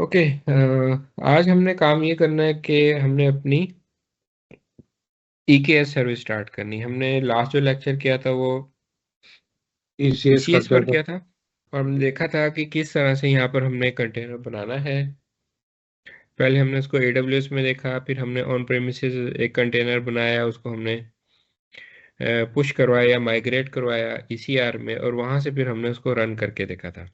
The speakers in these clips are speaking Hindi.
ओके। आज हमने काम ये करना है कि हमने अपनी EKS सर्विस स्टार्ट करनी। हमने लास्ट जो लेक्चर किया था वो ECS ECS करते पर थे। किया था और हमने देखा था कि किस तरह से यहाँ पर हमने कंटेनर बनाना है। पहले हमने उसको AWS में देखा, फिर हमने ऑन प्रेमिसेस एक कंटेनर बनाया, उसको हमने पुश करवाया या माइग्रेट करवाया ECR में, और वहाँ से फिर हमने उसको रन करके देखा था।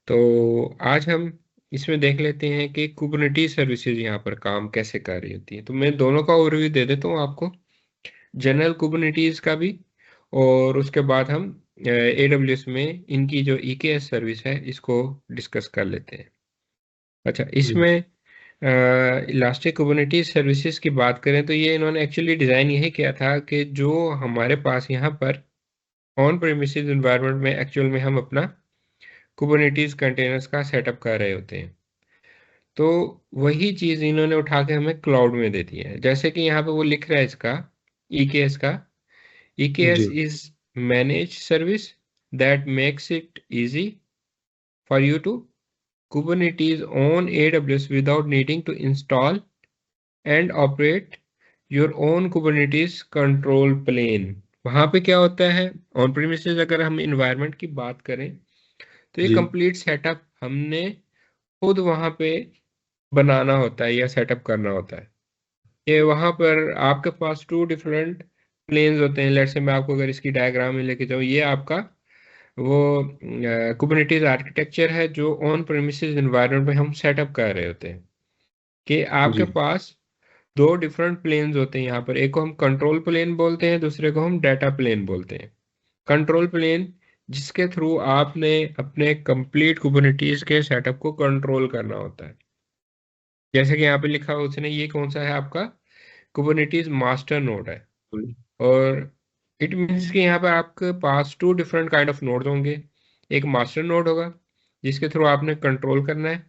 तो आज हम इसमें देख लेते हैं कि कुबरनेटिस सर्विसेज यहाँ पर काम कैसे कर रही होती है। तो मैं दोनों का ओवरव्यू दे देता हूँ आपको, जनरल कुबरनेटिस का भी, और उसके बाद हम AWS में इनकी जो EKS सर्विस है इसको डिस्कस कर लेते हैं। अच्छा, जी इसमें इलास्टिक कुबरनेटिस सर्विसेज की बात करें तो ये इन्होंने एक्चुअली डिज़ाइन यही किया था कि जो हमारे पास यहाँ पर ऑन प्रेमिसेस एनवायरनमेंट में एक्चुअल में हम अपना कुबरनेटिस कंटेनर्स का सेटअप कर रहे होते हैं, तो वही चीज़ इन्होंने उठा के हमें क्लाउड में दे दी है। जैसे कि यहाँ पे वो लिख रहा है इसका EKS का, EKS ji is managed service that makes it easy for you to Kubernetes on AWS without needing to install and operate your own Kubernetes control plane। वहाँ पे क्या होता है, ऑन प्रीमिसेस अगर हम इन्वायरमेंट की बात करें तो ये जी कंप्लीट सेटअप हमने खुद वहाँ पे बनाना होता है या सेटअप करना होता है। ये वहाँ पर आपके पास टू डिफरेंट प्लेन्स होते हैं। लेट से मैं आपको अगर इसकी डायग्राम में लेके जाऊँ, ये आपका वो कुबरनेटिस आर्किटेक्चर है जो ऑन प्रेमिसेस एनवायरनमेंट में हम सेटअप कर रहे होते हैं। कि आपके जी पास दो डिफरेंट प्लेन्स होते हैं यहाँ पर, एक को हम कंट्रोल प्लेन बोलते हैं, दूसरे को हम डाटा प्लेन बोलते हैं। कंट्रोल प्लेन जिसके थ्रू आपने अपने कंप्लीट कुबरनेटिस के सेटअप को कंट्रोल करना होता है। जैसे कि यहाँ पे लिखा हुआ उसने, ये कौन सा है आपका कुबरनेटिस मास्टर नोड है। और इट मीन्स कि यहाँ पर आपके पास two different kind of nodes होंगे। एक मास्टर नोड होगा जिसके थ्रू आपने कंट्रोल करना है,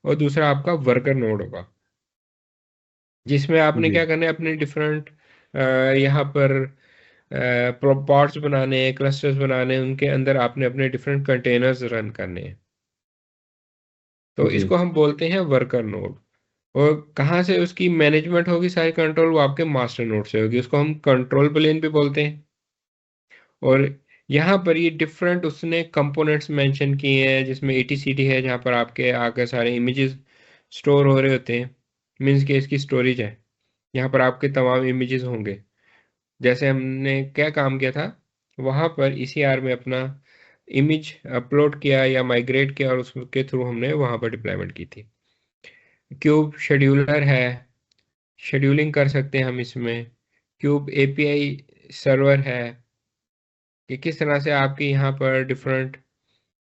और दूसरा आपका वर्कर नोड होगा जिसमें आपने जी क्या करना है, अपने डिफरेंट यहाँ पर पॉड्स बनाने, क्लस्टर्स बनाने, उनके अंदर आपने अपने डिफरेंट कंटेनर्स रन करने हैं। तो जी इसको हम बोलते हैं वर्कर नोड। और कहाँ से उसकी मैनेजमेंट होगी, सारी कंट्रोल वो आपके मास्टर नोड से होगी, उसको हम कंट्रोल प्लेन भी बोलते हैं। और यहाँ पर ये डिफरेंट उसने कंपोनेंट्स मेंशन किए हैं, जिसमें ATCD है जहाँ पर आपके आगे सारे इमेजेस स्टोर हो रहे होते हैं। मीन्स के इसकी स्टोरेज है, यहाँ पर आपके तमाम इमेजेस होंगे। जैसे हमने क्या काम किया था, वहाँ पर ECR में अपना इमेज अपलोड किया या माइग्रेट किया, और उसके थ्रू हमने वहाँ पर डिप्लॉयमेंट की थी। क्यूब शेड्यूलर है, शेड्यूलिंग कर सकते हैं हम इसमें। क्यूब API सर्वर है कि किस तरह से आपके यहाँ पर डिफरेंट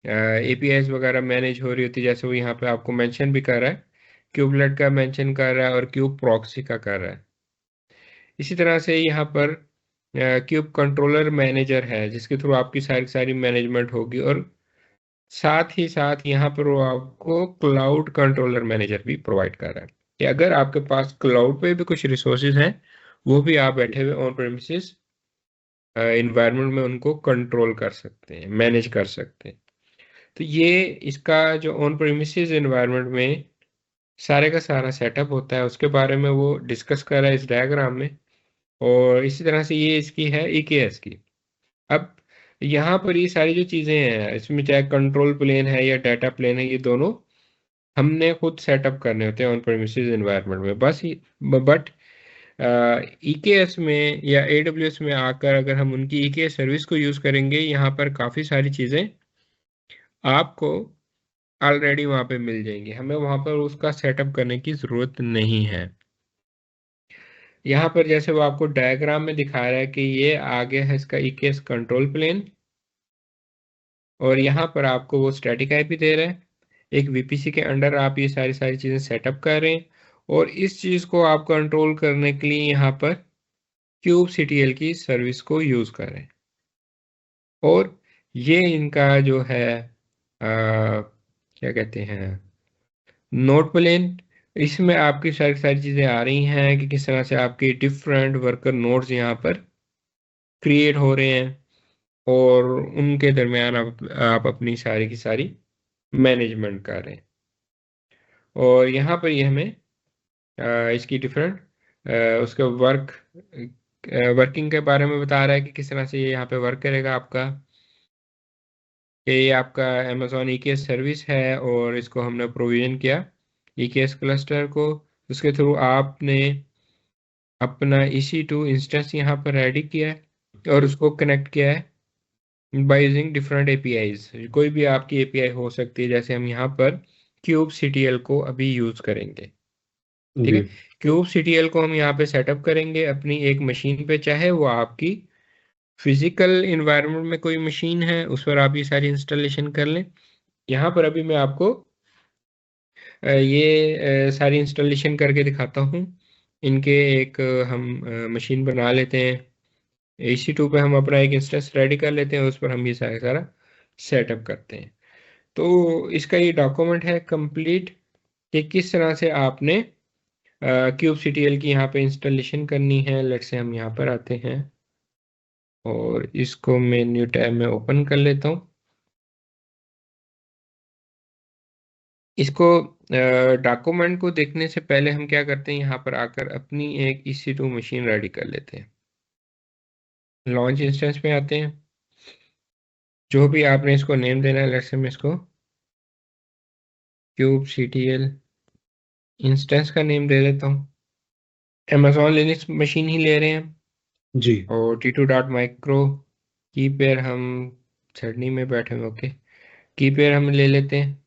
APIs वगैरह मैनेज हो रही होती है, जैसे वो यहाँ पे आपको मेंशन भी कर रहा है, क्यूबलेट का मेंशन कर रहा है और क्यूब प्रॉक्सी का कर रहा है। इसी तरह से यहाँ पर क्यूब कंट्रोलर मैनेजर है जिसके थ्रू आपकी सारी सारी मैनेजमेंट होगी, और साथ ही साथ यहाँ पर वो आपको क्लाउड कंट्रोलर मैनेजर भी प्रोवाइड कर रहा है कि अगर आपके पास क्लाउड पे भी कुछ रिसोर्सेज हैं, वो भी आप बैठे हुए ऑन प्रेमिसेस इन्वायरमेंट में उनको कंट्रोल कर सकते हैं, मैनेज कर सकते हैं। तो ये इसका जो ऑन प्रेमिसेस इन्वायरमेंट में सारे का सारा सेटअप होता है, उसके बारे में वो डिस्कस कर रहा है इस डायग्राम में। और इसी तरह से ये इसकी है EKS की। अब यहाँ पर ये सारी जो चीज़ें हैं इसमें, चाहे कंट्रोल प्लेन है या डाटा प्लेन है, ये दोनों हमने खुद सेटअप करने होते हैं ऑन प्रेमिसेस एनवायरनमेंट में। बस बट EKS में या AWS में आकर अगर हम उनकी EKS सर्विस को यूज़ करेंगे, यहाँ पर काफ़ी सारी चीज़ें आपको ऑलरेडी वहाँ पे मिल जाएंगी, हमें वहाँ पर उसका सेटअप करने की ज़रूरत नहीं है। यहाँ पर जैसे वो आपको डायग्राम में दिखा रहा है कि ये आगे है इसका EKS कंट्रोल प्लेन, और यहाँ पर आपको वो स्टैटिक आईपी दे रहा है। एक VPC के अंडर आप ये सारी सारी चीज़ें सेटअप कर रहे हैं, और इस चीज़ को आप कंट्रोल करने के लिए यहाँ पर kubectl की सर्विस को यूज़ कर रहे हैं। और ये इनका जो है क्या कहते हैं, नोट प्लेन, इसमें आपकी सारी सारी चीज़ें आ रही हैं कि किस तरह से आपके डिफरेंट वर्कर नोड्स यहाँ पर क्रिएट हो रहे हैं, और उनके दरमियान आप अपनी सारी की सारी मैनेजमेंट कर रहे हैं। और यहाँ पर ये हमें इसकी डिफरेंट उसका वर्किंग के बारे में बता रहा है कि किस तरह से ये यहाँ पे वर्क करेगा आपका। ये आपका अमेजोन EKS सर्विस है और इसको हमने प्रोविजन किया EKS क्लस्टर को। उसके थ्रू आपने अपना EC2 इंस्टेंस यहाँ पर रेडी किया है और उसको कनेक्ट किया है बाय यूजिंग डिफरेंट APIs। कोई भी आपकी API हो सकती है, जैसे हम यहाँ पर kubectl को अभी यूज करेंगे। ठीक जी है, kubectl को हम यहाँ पे सेटअप करेंगे अपनी एक मशीन पे, चाहे वो आपकी फिजिकल इन्वायरमेंट में कोई मशीन है उस पर आप ये सारी इंस्टॉलेशन कर लें। यहाँ पर अभी मैं आपको ये सारी इंस्टॉलेशन करके दिखाता हूँ इनके। एक हम मशीन बना लेते हैं, EC2 पे हम अपना एक इंस्टेंस रेडी कर लेते हैं, उस पर हम ये सारा सारा सेटअप करते हैं। तो इसका ये डॉक्यूमेंट है कंप्लीट कि किस तरह से आपने kubectl की यहाँ पे इंस्टॉलेशन करनी है। लेट्स से हम यहाँ पर आते हैं और इसको मैं न्यू टैब में ओपन कर लेता हूँ। इसको डॉक्यूमेंट को देखने से पहले हम क्या करते हैं, यहाँ पर आकर अपनी एक EC2 मशीन रेडी कर लेते हैं। लॉन्च इंस्टेंस पे आते हैं, जो भी आपने इसको नेम देना है, लेट्स से मैं इसको kubectl इंस्टेंस का नेम दे देता हूँ। अमेजोन लिनक्स मशीन ही ले रहे हैं जी और T2.micro की पेयर हम छड़नी में बैठे हुए, ओके, की पेयर हम ले लेते हैं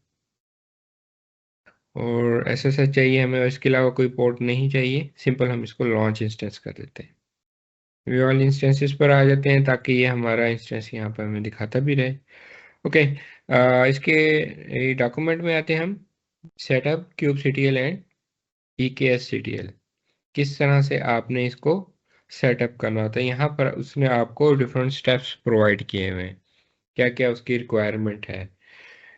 और SSH चाहिए हमें और इसके अलावा कोई पोर्ट नहीं चाहिए। सिंपल हम इसको लॉन्च इंस्टेंस कर देते हैं। वे ऑल इंस्टेंसेस पर आ जाते हैं ताकि ये हमारा इंस्टेंस यहाँ पर हमें दिखाता भी रहे। ओके, इसके डॉक्यूमेंट में आते हैं हम, सेटअप kubectl एंड EKSCTL। किस तरह से आपने इसको सेटअप करना होता है, यहाँ पर उसने आपको डिफरेंट स्टेप्स प्रोवाइड किए हुए हैं, क्या क्या उसकी रिक्वायरमेंट है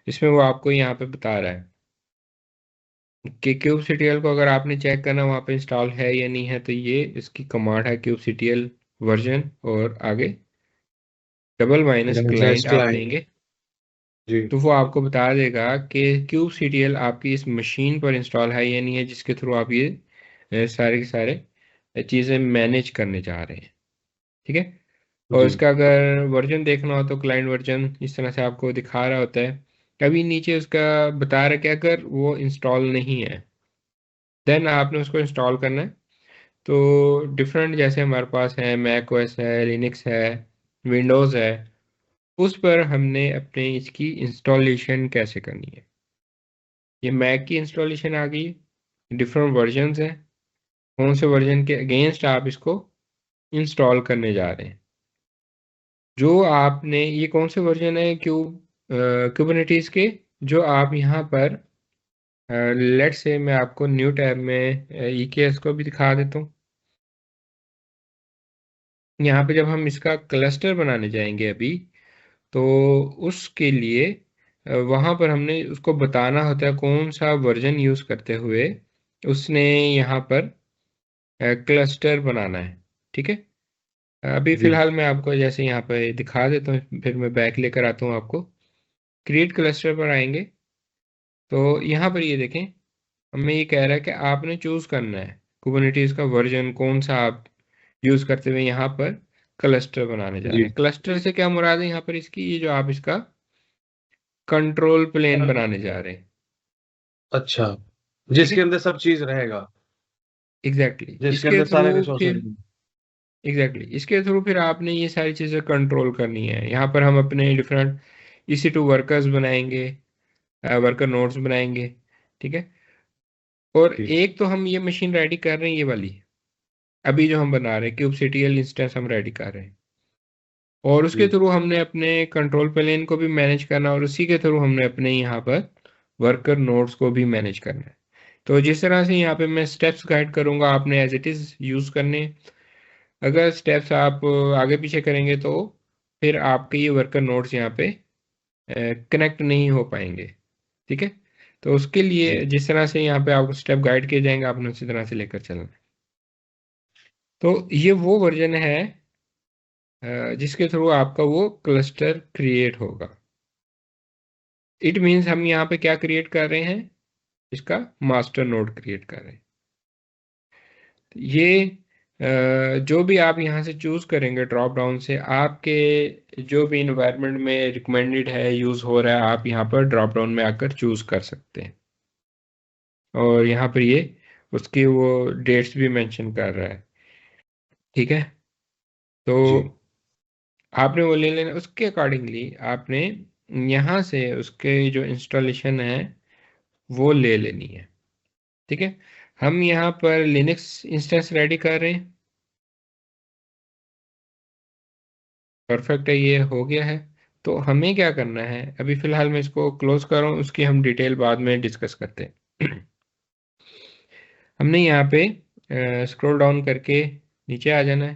इसमें वो आपको यहाँ पे बता रहा है कि kubectl को अगर आपने चेक करना वहाँ पे इंस्टॉल है या नहीं है, तो ये इसकी कमांड है kubectl वर्जन और आगे डबल माइनस एनएचएस क्लाइंट आप क्लाइंट देंगे जी तो वो आपको बता देगा कि kubectl आपकी इस मशीन पर इंस्टॉल है या नहीं है, जिसके थ्रू आप ये सारे के सारे चीज़ें मैनेज करने जा रहे हैं। ठीक है, और जी इसका अगर वर्जन देखना हो तो क्लाइंट वर्जन इस तरह से आपको दिखा रहा होता है। कभी नीचे उसका बता रहा है कि अगर वो इंस्टॉल नहीं है देन आपने उसको इंस्टॉल करना है। तो डिफरेंट जैसे हमारे पास है मैक OS है, लिनक्स है, विंडोज़ है, उस पर हमने अपने इसकी इंस्टॉलेशन कैसे करनी है। ये मैक की इंस्टॉलेशन आ गई, डिफरेंट वर्जन्स हैं, कौन से वर्जन के अगेंस्ट आप इसको इंस्टॉल करने जा रहे हैं। जो आपने ये कौन से वर्जन है क्यूबरनेटीज के, जो आप यहाँ पर लेट्स से मैं आपको न्यू टैब में EKS को भी दिखा देता हूँ। यहाँ पे जब हम इसका क्लस्टर बनाने जाएंगे अभी, तो उसके लिए वहाँ पर हमने उसको बताना होता है कौन सा वर्जन यूज़ करते हुए उसने यहाँ पर क्लस्टर बनाना है। ठीक है, अभी जी फिलहाल मैं आपको जैसे यहाँ पे दिखा देता हूँ, फिर मैं बैक लेकर आता हूँ आपको। क्रिएट क्लस्टर पर आएंगे तो यहाँ पर ये देखें, हमें ये कह रहा है कि आपने चूज करना है कुबरनेटीज का वर्जन कौन सा आप यूज करते हुए यहाँ पर क्लस्टर बनाने जा रहे जी हैं। क्लस्टर से क्या मुराद है यहाँ पर इसकी, ये जो आप इसका कंट्रोल प्लेन बनाने जा रहे हैं। अच्छा, ठीक जिसके है, अंदर सब चीज रहेगा, एग्जैक्टली जिसके इसके अंदर थ्रू सारे रिसोर्सेज फिर इसके थ्रू फिर आपने ये सारी चीज़ें कंट्रोल करनी है। यहाँ पर हम अपने डिफरेंट EC2 वर्कर्स बनाएंगे, वर्कर नोड्स बनाएंगे। ठीक है, और जी एक तो हम ये मशीन रेडी कर रहे हैं, ये वाली अभी जो हम बना रहे हैं kubectl इंस्टेंस हम रेडी कर रहे हैं, और उसके जी थ्रू हमने अपने कंट्रोल प्लेन को भी मैनेज करना और उसी के थ्रू हमने अपने यहाँ पर वर्कर नोड्स को भी मैनेज करना है। तो जिस तरह से यहाँ पे मैं स्टेप्स गाइड करूंगा आपने एज इट इज़ यूज़ करने हैं। अगर स्टेप्स आप आगे पीछे करेंगे तो फिर आपके ये वर्कर नोड्स यहाँ पे कनेक्ट नहीं हो पाएंगे। ठीक है, तो उसके जी लिए जिस तरह से यहाँ पे आपको स्टेप गाइड किए जाएंगे आपने उसी तरह से लेकर चलना है। तो ये वो वर्जन है जिसके थ्रू आपका वो क्लस्टर क्रिएट होगा। इट मीन्स हम यहाँ पे क्या क्रिएट कर रहे हैं, इसका मास्टर नोड क्रिएट कर रहे हैं। ये जो भी आप यहाँ से चूज करेंगे ड्रॉप डाउन से, आपके जो भी इन्वायरमेंट में रिकमेंडेड है, यूज हो रहा है, आप यहाँ पर ड्रॉप डाउन में आकर चूज कर सकते हैं। और यहाँ पर ये उसकी वो डेट्स भी मेंशन कर रहा है। ठीक है, तो जी, आपने वो ले लेना, उसके अकॉर्डिंगली आपने यहाँ से उसके जो इंस्टॉलेशन है वो ले लेनी है। ठीक है, हम यहाँ पर लिनक्स इंस्टेंस रेडी कर रहे हैं। परफेक्ट है, ये हो गया है। तो हमें क्या करना है, अभी फिलहाल मैं इसको क्लोज कर रहा हूँ, उसकी हम डिटेल बाद में डिस्कस करते हैं। हमने यहाँ पे स्क्रॉल डाउन करके नीचे आ जाना है,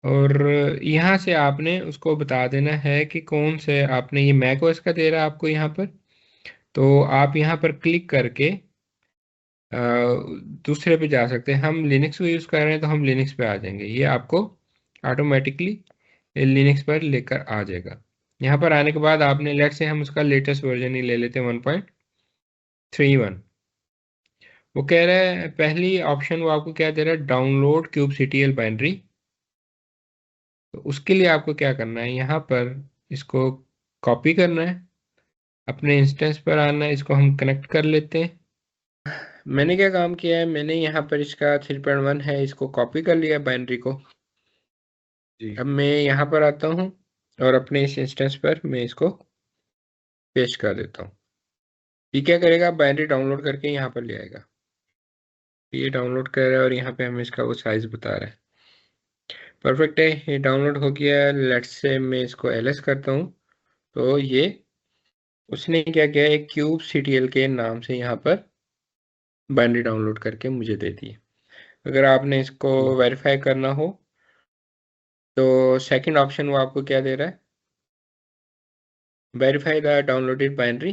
और यहाँ से आपने उसको बता देना है कि कौन से, आपने ये मैक ओएस का दे रहा है आपको यहाँ पर, तो आप यहाँ पर क्लिक करके अ, दूसरे पे जा सकते हैं। हम लिनक्स को यूज़ कर रहे हैं तो हम लिनक्स पे आ जाएंगे, ये आपको ऑटोमेटिकली लिनक्स पर लेकर आ जाएगा। यहाँ पर आने के बाद आपने, लेट से हम उसका लेटेस्ट वर्जन ही ले लेते हैं 1.31। वो कह रहा है पहली ऑप्शन वो आपको क्या दे रहा है, डाउनलोड kubectl बाइनरी। तो उसके लिए आपको क्या करना है, यहाँ पर इसको कॉपी करना है, अपने इंस्टेंस पर आना है, इसको हम कनेक्ट कर लेते हैं। मैंने क्या काम किया है, मैंने यहाँ पर इसका 3.1 है, इसको कॉपी कर लिया बाइनरी को। जी, अब मैं यहाँ पर आता हूँ और अपने इस इंस्टेंस पर मैं इसको पेस्ट कर देता हूँ। ये क्या करेगा, बाइनरी डाउनलोड करके यहाँ पर ले आएगा। ये डाउनलोड कर रहा है और यहाँ पे हमें इसका वो साइज बता रहा है। परफेक्ट है, ये डाउनलोड हो गया। लेट्स से मैं इसको एलएस करता हूँ, तो ये उसने क्या किया, एक क्यूब सीटीएल के नाम से यहाँ पर बाइनरी डाउनलोड करके मुझे दे दी। अगर आपने इसको जी, वेरीफाई करना हो तो सेकंड ऑप्शन वो आपको क्या दे रहा है, वेरीफाई द डाउनलोडेड बाइनरी।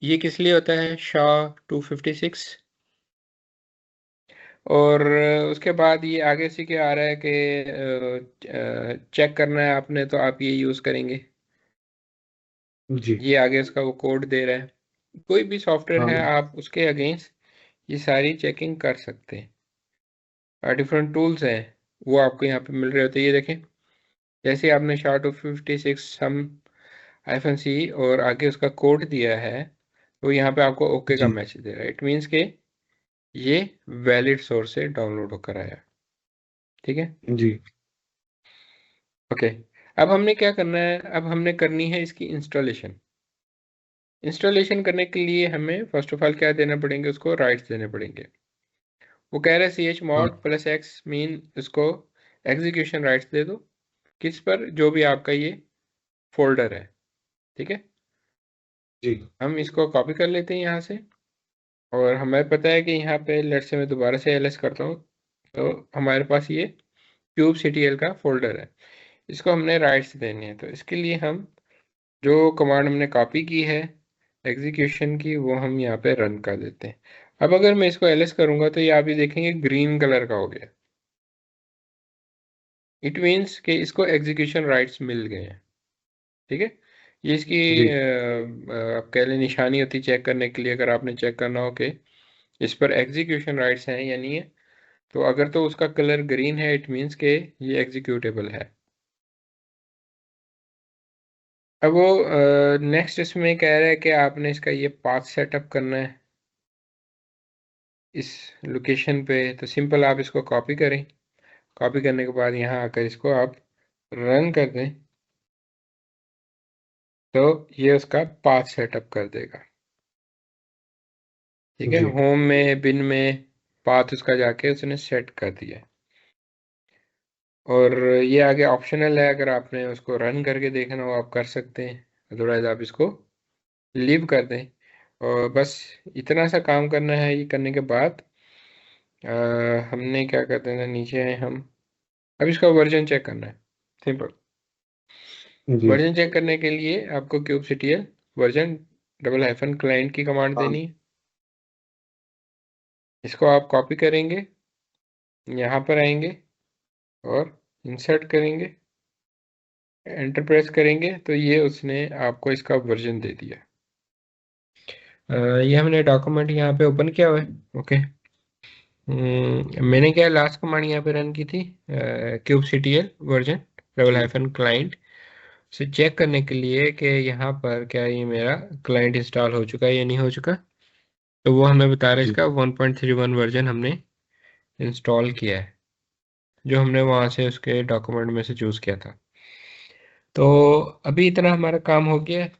ये किस लिए होता है, SHA-256। और उसके बाद ये आगे से क्या आ रहा है कि चेक करना है आपने, तो आप ये यूज़ करेंगे। जी, ये आगे उसका वो कोड दे रहा है। कोई भी सॉफ्टवेयर हाँ, है आप उसके अगेंस्ट ये सारी चेकिंग कर सकते हैं। डिफरेंट टूल्स हैं वो आपको यहाँ पे मिल रहे होते हैं। ये देखें, जैसे आपने SHA-256 हम -C और आगे उसका कोड दिया है, तो यहाँ पे आपको ओके का जी, मैसेज दे रहा है। इट मीन्स के ये वैलिड सोर्स से डाउनलोड होकर आया। ठीक है, जी, ओके। अब हमने क्या करना है, अब हमने करनी है इसकी इंस्टॉलेशन। इंस्टॉलेशन करने के लिए हमें फर्स्ट ऑफ ऑल क्या देना पड़ेंगे, उसको राइट्स देने पड़ेंगे। वो कह रहा है हाँ, chmod +x मीन उसको एग्जीक्यूशन राइट्स दे दो, किस पर, जो भी आपका ये फोल्डर है। ठीक है, जी, हम इसको कॉपी कर लेते हैं यहाँ से, और हमें पता है कि यहाँ पे लेट से मैं दोबारा से एलएस करता हूँ, तो हमारे पास ये kubectl का फोल्डर है। इसको हमने राइट्स देने हैं, तो इसके लिए हम जो कमांड हमने कॉपी की है एग्जीक्यूशन की, वो हम यहाँ पे रन कर देते हैं। अब अगर मैं इसको एलएस करूंगा तो ये आप ये देखेंगे ग्रीन कलर का हो गया। इट मीन्स कि इसको एग्जीक्यूशन राइट्स मिल गए हैं। ठीक है, ये इसकी जी, आप कह लें निशानी होती चेक करने के लिए, अगर आपने चेक करना हो कि इस पर एग्जीक्यूशन राइट्स हैं या नहीं है, तो अगर तो उसका कलर ग्रीन है इट मीन्स के ये एग्जीक्यूटेबल है। अब वो नेक्स्ट इसमें कह रहा है कि आपने इसका ये पाथ सेटअप करना है इस लोकेशन पे। तो सिंपल आप इसको कॉपी करें, कॉपी करने के बाद यहाँ आकर इसको आप रन कर दें, तो ये उसका पाथ सेटअप कर देगा। ठीक है, जी, होम में बिन में पाथ उसका जाके उसने सेट कर दिया है। और ये आगे ऑप्शनल है, अगर आपने उसको रन करके देखना हो आप कर सकते हैं, अदरवाइज आप इसको लीव कर दें। और बस इतना सा काम करना है। ये करने के बाद हमने क्या कर देना, नीचे आए हम, अब इसका वर्जन चेक करना है। सिंपल, जी, वर्जन चेक करने के लिए आपको kubectl वर्जन -client की कमांड हाँ, देनी है। इसको आप कॉपी करेंगे, यहाँ पर आएंगे और इंसर्ट करेंगे, एंटर प्रेस करेंगे, तो ये उसने आपको इसका वर्जन दे दिया। ये हमने डॉक्यूमेंट यहाँ पे ओपन किया हुआ है। ओके। मैंने क्या लास्ट कमांड यहाँ पे रन की थी, kubectl वर्जन ट्रेवल जी हाइफन क्लाइंट से चेक करने के लिए कि यहाँ पर क्या ये मेरा क्लाइंट इंस्टॉल हो चुका है या नहीं हो चुका। तो वो हमें बता रहा है जी इसका 1.31 वर्जन हमने इंस्टॉल किया है, जो हमने वहाँ से उसके डॉक्यूमेंट में से चूज़ किया था। तो अभी इतना हमारा काम हो गया है,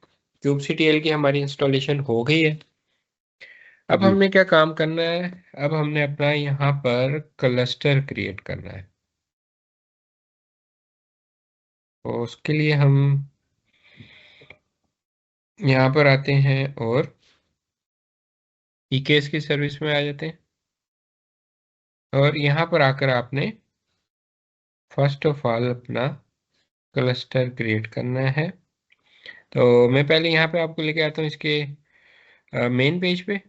kubectl की हमारी इंस्टॉलेशन हो गई है। अब जी हमने क्या काम करना है, अब हमने अपना यहाँ पर क्लस्टर क्रिएट करना है। तो उसके लिए हम यहाँ पर आते हैं और EKS की सर्विस में आ जाते हैं, और यहाँ पर आकर आपने फर्स्ट ऑफ ऑल अपना क्लस्टर क्रिएट करना है। तो मैं पहले यहाँ पे आपको लेके आता हूँ इसके मेन पेज पे,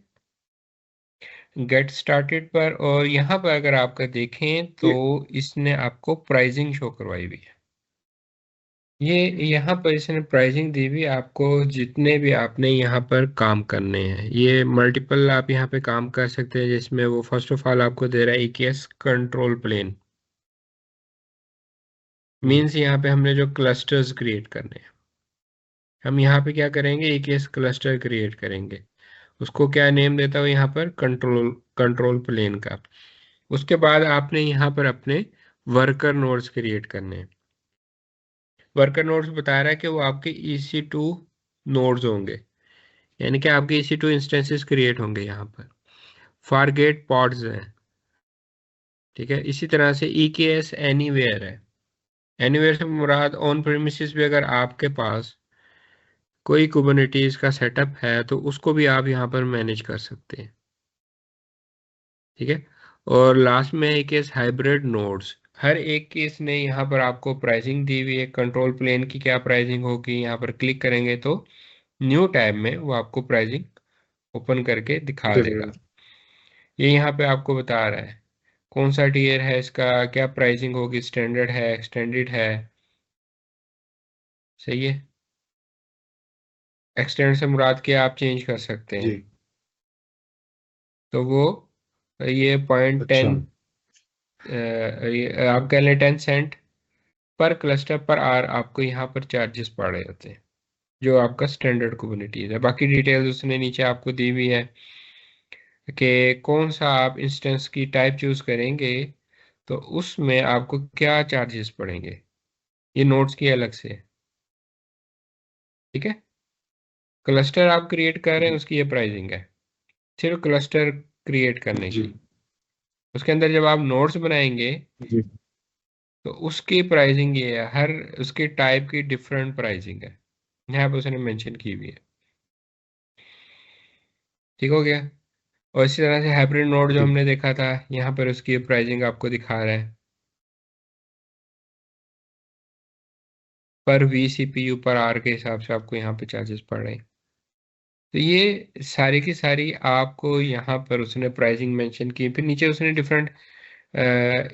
गेट स्टार्टेड पर, और यहाँ पर अगर आपका देखें तो ये इसने आपको प्राइसिंग शो करवाई हुई है। ये यहाँ पर इसने प्राइसिंग दी हुई है आपको, जितने भी आपने यहाँ पर काम करने हैं, ये मल्टीपल आप यहाँ पे काम कर सकते हैं, जिसमें वो फर्स्ट ऑफ ऑल आपको दे रहा है EKS कंट्रोल प्लेन। जी मीन्स यहाँ पे हमने जो क्लस्टर्स क्रिएट करने हैं, हम यहाँ पे क्या करेंगे, EKS क्लस्टर क्रिएट करेंगे। उसको क्या नेम देता हूँ यहाँ पर, कंट्रोल कंट्रोल प्लेन का। उसके बाद आपने यहाँ पर अपने वर्कर नोड्स क्रिएट करने हैं। वर्कर नोड्स बता रहा है कि वो आपके EC2 नोड्स होंगे, यानी कि आपके EC2 इंस्टेंसेस क्रिएट होंगे यहाँ पर। फारगेट पॉड्स हैं, ठीक है। इसी तरह से EKS एनीवेयर है। एनीवेयर से मुराद ऑन प्रीमिसेस भी अगर आपके पास कोई कुबरनेटीज का सेटअप है तो उसको भी आप यहाँ पर मैनेज कर सकते हैं, ठीक है। और लास्ट में एक केस हाइब्रिड नोड्स, हर एक केस ने यहाँ पर आपको प्राइसिंग दी हुई है। कंट्रोल प्लेन की क्या प्राइसिंग होगी, यहाँ पर क्लिक करेंगे तो न्यू टैब में वो आपको प्राइसिंग ओपन करके दिखा देगा। देखेगा। ये यहाँ पे आपको बता रहा है कौन सा टीयर है, इसका क्या प्राइसिंग होगी, स्टैंडर्ड है, एक्सटेंडेड है। सही है। एक्सटेंड से मुराद के आप चेंज कर सकते हैं। जी तो वो ये पॉइंट अच्छा 10, आप कह लें 10 सेंट पर क्लस्टर पर आर आपको यहाँ पर चार्जेस पड़े जाते हैं, जो आपका स्टैंडर्ड कुबरनेटीज है। बाकी डिटेल्स उसने नीचे आपको दी हुई है कि कौन सा आप इंस्टेंस की टाइप चूज करेंगे तो उसमें आपको क्या चार्जेस पड़ेंगे, ये नोट्स की अलग से है, ठीक है। क्लस्टर आप क्रिएट कर रहे हैं जी उसकी ये प्राइसिंग है, सिर्फ क्लस्टर क्रिएट करने जी की। उसके अंदर जब आप नोट्स बनाएंगे जी तो उसकी प्राइसिंग ये है, हर उसके टाइप की डिफरेंट प्राइसिंग है, यहाँ पर उसने मेंशन की हुई है। ठीक हो गया। और इसी तरह से हाइब्रिड नोड जो जी हमने देखा था, यहाँ पर उसकी प्राइसिंग आपको दिखा रहा है, पर वी CPU पर आर के हिसाब से आपको यहाँ पे चार्जेस पड़ रहे हैं। तो ये सारी की सारी आपको यहाँ पर उसने प्राइसिंग मेंशन की, फिर नीचे उसने डिफरेंट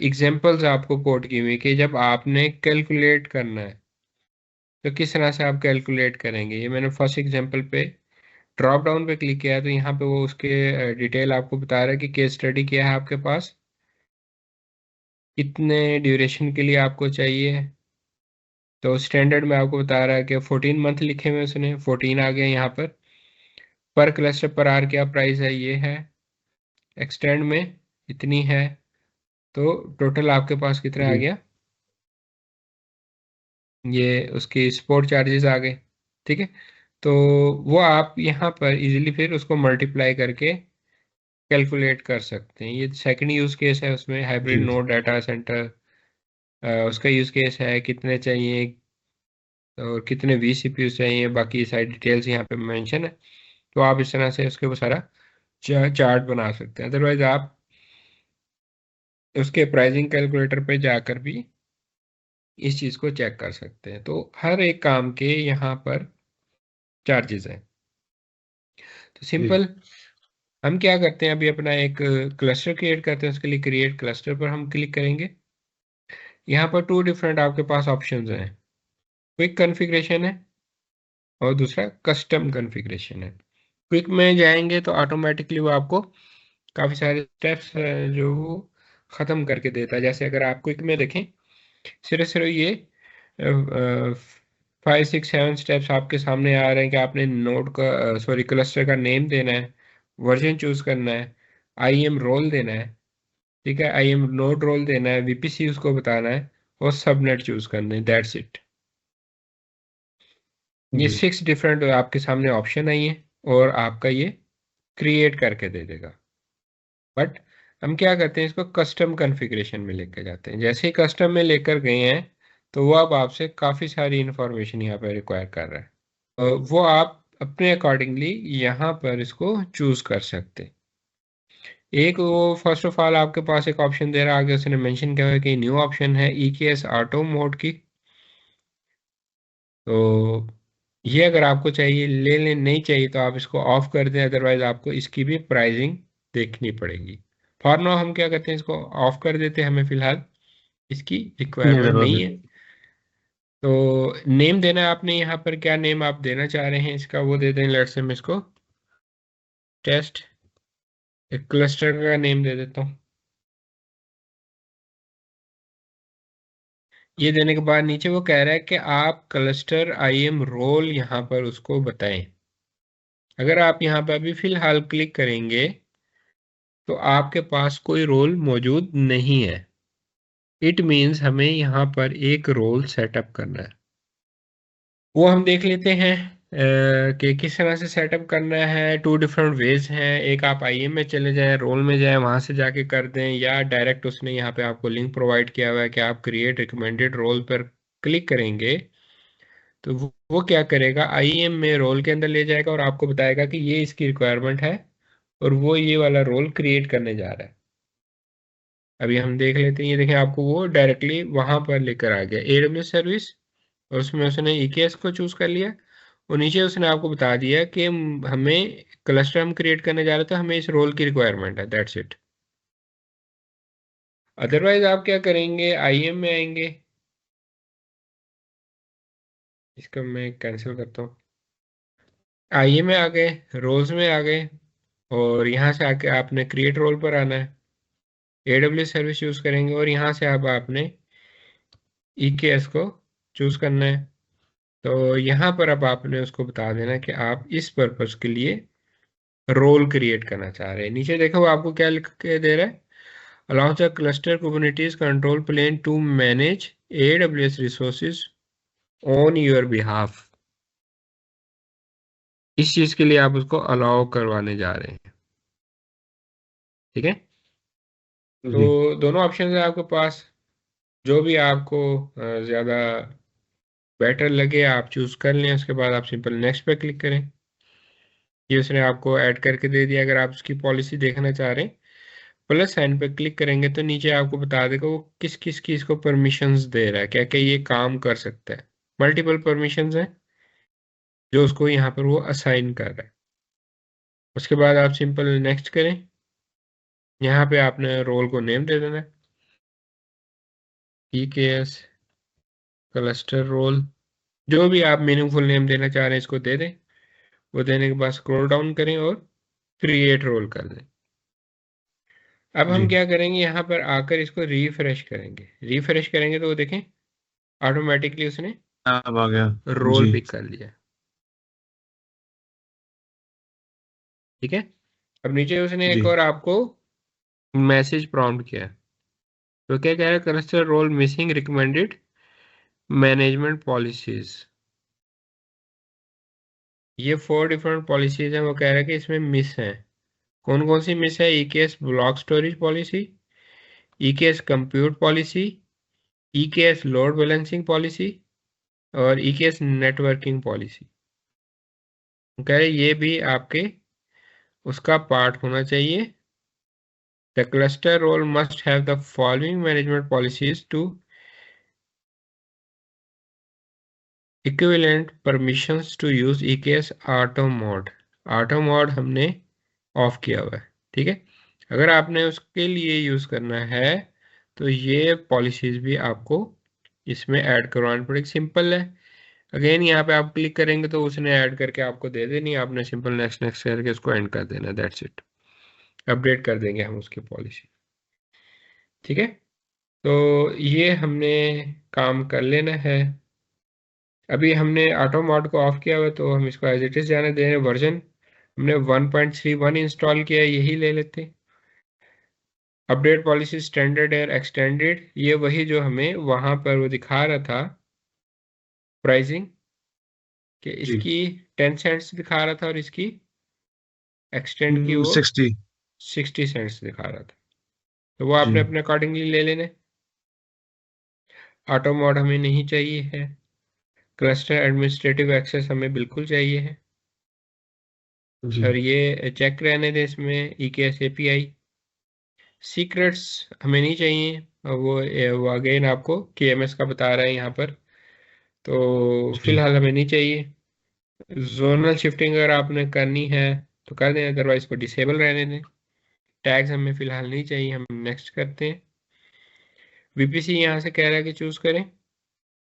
एग्जांपल्स आपको कोट की हुई कि जब आपने कैलकुलेट करना है तो किस तरह से आप कैलकुलेट करेंगे। ये मैंने फर्स्ट एग्जांपल पे ड्रॉप डाउन पे क्लिक किया तो यहाँ पे वो उसके डिटेल आपको बता रहा है कि केस स्टडी क्या है आपके पास, कितने ड्यूरेशन के लिए आपको चाहिए। तो स्टैंडर्ड में आपको बता रहा है कि 14 मंथ लिखे हुए उसने, 14 आ गया यहाँ पर क्लस्टर पर आर क्या प्राइस है, ये है। एक्सटेंड में इतनी है, तो टोटल आपके पास कितना आ जी गया, ये उसकी सपोर्ट चार्जेस आ गए, ठीक है। तो वो आप यहाँ पर इजीली फिर उसको मल्टीप्लाई करके कैलकुलेट कर सकते हैं। ये सेकंड यूज केस है उसमें, हाइब्रिड जी नोड डाटा सेंटर, उसका यूज केस है कितने चाहिए और कितने VCPU चाहिए, बाकी सारी डिटेल्स यहाँ पे मेंशन है। तो आप इस तरह से उसके वो सारा चार्ट बना सकते हैं। अदरवाइज आप उसके प्राइसिंग कैलकुलेटर पे जाकर भी इस चीज़ को चेक कर सकते हैं। तो हर एक काम के यहाँ पर चार्जेस हैं। तो जी सिंपल, हम क्या करते हैं, अभी अपना एक क्लस्टर क्रिएट करते हैं। उसके लिए क्रिएट क्लस्टर पर हम क्लिक करेंगे। यहाँ पर टू डिफरेंट आपके पास ऑप्शंस हैं, क्विक कॉन्फ़िगरेशन है और दूसरा कस्टम कॉन्फ़िगरेशन है। क्विक में जाएंगे तो ऑटोमेटिकली वो आपको काफ़ी सारे स्टेप्स जो वो ख़त्म करके देता है। जैसे अगर आप क्विक में देखें, सिर्फ सिर्फ ये 5 6 7 स्टेप्स आपके सामने आ रहे हैं कि आपने नोड का सॉरी क्लस्टर का नेम देना है, वर्जन चूज करना है, आईएम रोल देना है, ठीक है, आईएम नोड रोल देना है, वीपीसी उसको बताना है, और सबनेट चूज करना है, दैट्स इट। ये जी 6 डिफरेंट आपके सामने ऑप्शन आई है और आपका ये क्रिएट करके दे देगा। बट हम क्या करते हैं, इसको कस्टम कॉन्फ़िगरेशन में लेकर जाते हैं। जैसे ही कस्टम में लेकर गए हैं तो वो अब आपसे काफ़ी सारी इंफॉर्मेशन यहाँ पर रिक्वायर कर रहा है। वो आप अपने अकॉर्डिंगली यहाँ पर इसको चूज कर सकते हैं। एक वो फर्स्ट ऑफ ऑल आपके पास एक ऑप्शन दे रहा है, आगे उसने मेंशन किया है कि न्यू ऑप्शन है EKS ऑटो मोड की। तो ये अगर आपको चाहिए ले लें, नहीं चाहिए तो आप इसको ऑफ कर दें, अदरवाइज आपको इसकी भी प्राइसिंग देखनी पड़ेगी। फॉर नाउ हम क्या करते हैं, इसको ऑफ कर देते हैं, हमें फिलहाल इसकी नहीं रिक्वायरमेंट नहीं जरूर। है। तो नेम देना है आपने, यहाँ पर क्या नेम आप देना चाह रहे हैं इसका वो दे दें। लेट्स से मैं इसको टेस्ट एक क्लस्टर का नेम दे देता हूँ। ये देने के बाद नीचे वो कह रहा है कि आप क्लस्टर आईएम रोल यहाँ पर उसको बताएं। अगर आप यहाँ पर अभी फिलहाल क्लिक करेंगे तो आपके पास कोई रोल मौजूद नहीं है। इट मीन्स हमें यहाँ पर एक रोल सेटअप करना है। वो हम देख लेते हैं कि किस तरह से सेटअप करना है। 2 डिफरेंट वेज हैं। एक आप आईएम में चले जाएं, रोल में जाएं, वहां से जाके कर दें, या डायरेक्ट उसने यहाँ पे आपको लिंक प्रोवाइड किया हुआ है कि आप क्रिएट रिकमेंडेड रोल पर क्लिक करेंगे तो वो क्या करेगा, आईएम में रोल के अंदर ले जाएगा और आपको बताएगा कि ये इसकी रिक्वायरमेंट है और वो ये वाला रोल क्रिएट करने जा रहा है। अभी हम देख लेते हैं, ये देखें आपको वो डायरेक्टली वहां पर लेकर आ गया AWS सर्विस, और उसमें उसने EKS को चूज कर लिया और नीचे उसने आपको बता दिया कि हमें क्लस्टर हम क्रिएट करने जा रहे थे, हमें इस रोल की रिक्वायरमेंट है, दैट्स इट। अदरवाइज आप क्या करेंगे, आईएम में आएंगे, इसको मैं कैंसिल करता हूँ। आईएम में आ गए, रोल्स में आ गए, और यहाँ से आके आपने क्रिएट रोल पर आना है, AWS सर्विस यूज करेंगे और यहाँ से अब आपने EKS को चूज करना है। तो यहाँ पर अब आपने उसको बता देना कि आप इस पर्पस के लिए रोल क्रिएट करना चाह रहे हैं। नीचे देखो आपको क्या लिख के दे रहा है, allows the cluster Kubernetes control plane to manage AWS resources on your behalf। इस चीज के लिए आप उसको अलाउ करवाने जा रहे हैं, ठीक है। जी तो दोनों ऑप्शन है आपके पास, जो भी आपको ज्यादा बेटर लगे आप चूज कर लें। उसके बाद आप सिंपल नेक्स्ट पे क्लिक करें। ये उसने आपको ऐड करके दे दिया। अगर आप उसकी पॉलिसी देखना चाह रहे हैं, प्लस साइन पे क्लिक करेंगे तो नीचे आपको बता देगा वो किस किस की इसको परमिशंस दे रहा है, क्या क्या ये काम कर सकता है। मल्टीपल परमिशंस हैं जो उसको यहाँ पर वो असाइन कर रहा है। उसके बाद आप सिंपल नेक्स्ट करें। यहाँ पे आपने रोल को नेम दे देना है, EKS क्लस्टर रोल, जो भी आप मीनिंगफुल नेम देना चाह रहे हैं इसको दे दें। वो देने के बाद स्क्रॉल डाउन करें और क्रिएट रोल कर दें। अब हम जी क्या करेंगे, यहाँ पर आकर इसको रिफ्रेश करेंगे। रिफ्रेश करेंगे तो वो देखें ऑटोमेटिकली उसने अब आ गया। रोल जी पिक कर लिया, ठीक है। अब नीचे उसने जी एक और आपको मैसेज प्रॉम्प्ट किया है। तो क्या कह रहा है, cluster role missing recommended management policies. ये 4 डिफरेंट पॉलिसीज हैं, वो कह रहा है कि इसमें मिस हैं। कौन कौन सी मिस है, EKS block storage policy, EKS compute policy, EKS load balancing policy, और EKS नेटवर्किंग पॉलिसी। कह रहे ये भी आपके उसका पार्ट होना चाहिए। The cluster role must have the following management policies to equivalent permissions to use EKS auto mode. Auto mode हमने ऑफ किया हुआ है, ठीक है। अगर आपने उसके लिए यूज करना है तो ये पॉलिसीज भी आपको इसमें ऐड करवानी पड़ेगी। सिंपल है, अगेन यहाँ पे आप क्लिक करेंगे तो उसने ऐड करके आपको दे देनी, आपने सिंपल नेक्स्ट नेक्स्ट करके उसको एंड कर देना, दैट्स इट। अपडेट कर देंगे हम उसकी पॉलिसी। ठीक है, तो ये हमने काम कर लेना है। अभी हमने ऑटो मोड को ऑफ किया हुआ तो हम इसको एज इट इज जाने दे रहे हैं। वर्जन हमने 1.31 इंस्टॉल किया है, यही ले लेते हैं। Update policy standard air extended, ये वही जो हमें वहां पर वो दिखा रहा था प्राइसिंग, कि जी। इसकी 10 सेंट्स दिखा रहा था और इसकी एक्सटेंड की वो 60। 60 सेंट्स दिखा रहा था। तो वो जी आपने अपने अकॉर्डिंगली ले लेने। ऑटो मोड हमें नहीं चाहिए है। क्लस्टर एडमिनिस्ट्रेटिव एक्सेस हमें बिल्कुल चाहिए है। जी और ये चेक रहने दें इसमें EKS API। सीक्रेट्स हमें नहीं चाहिए, और वो अगेन आपको KMS का बता रहा है यहाँ पर, तो जी फिलहाल हमें नहीं चाहिए। जोनल शिफ्टिंग अगर आपने करनी है तो कर दें, अदरवाइज को डिसेबल रहने दें। टैग्स हमें फिलहाल नहीं चाहिए, हम नेक्स्ट करते हैं। VPC यहाँ से कह रहा है कि चूज करें।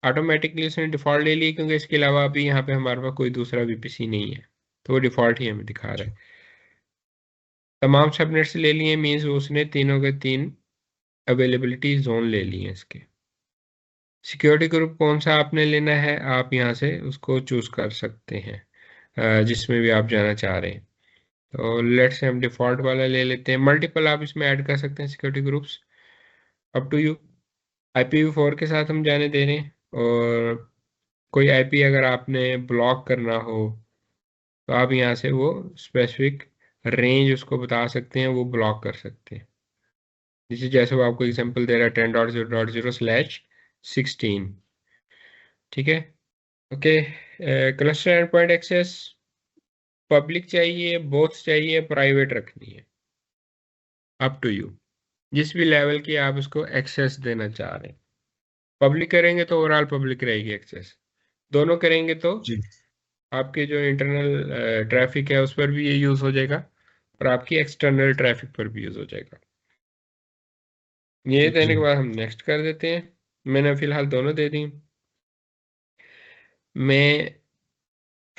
ऑटोमेटिकली उसने डिफॉल्ट ले ली, क्योंकि इसके अलावा अभी यहाँ पे हमारे पास कोई दूसरा VPC नहीं है, तो वो डिफॉल्ट ही हमें दिखा रहा जी है। तमाम सबनेट्स ले लिए, मीन्स उसने तीनों के तीन अवेलेबिलिटी जोन ले लिए हैं इसके। सिक्योरिटी ग्रुप कौन सा आपने लेना है, आप यहाँ से उसको चूज कर सकते हैं, जिसमें भी आप जाना चाह रहे हैं। तो लेट्स से हम डिफॉल्ट वाला ले लेते हैं। मल्टीपल आप इसमें ऐड कर सकते हैं security groups, up to you. IPv4 के साथ हम जाने दे रहे हैं, और कोई IP अगर आपने ब्लॉक करना हो तो आप यहाँ से वो स्पेसिफिक रेंज उसको बता सकते हैं, वो ब्लॉक कर सकते हैं। जैसे वो आपको एग्जांपल दे रहा है 10.0.0/16। ठीक है, okay. Cluster endpoint access public चाहिए, बोथ चाहिए, प्राइवेट रखनी है, अप टू यू। जिस भी लेवल की आप उसको एक्सेस देना चाह रहे हैं। पब्लिक करेंगे तो ओवरऑल पब्लिक रहेगी एक्सेस, दोनों करेंगे तो जी आपके जो इंटरनल ट्रैफिक है उस पर भी ये यूज हो जाएगा, और आपकी एक्सटर्नल ट्रैफिक पर भी यूज हो जाएगा। ये देने जी के बाद हम नेक्स्ट कर देते हैं। मैंने फिलहाल दोनों दे दी। मैं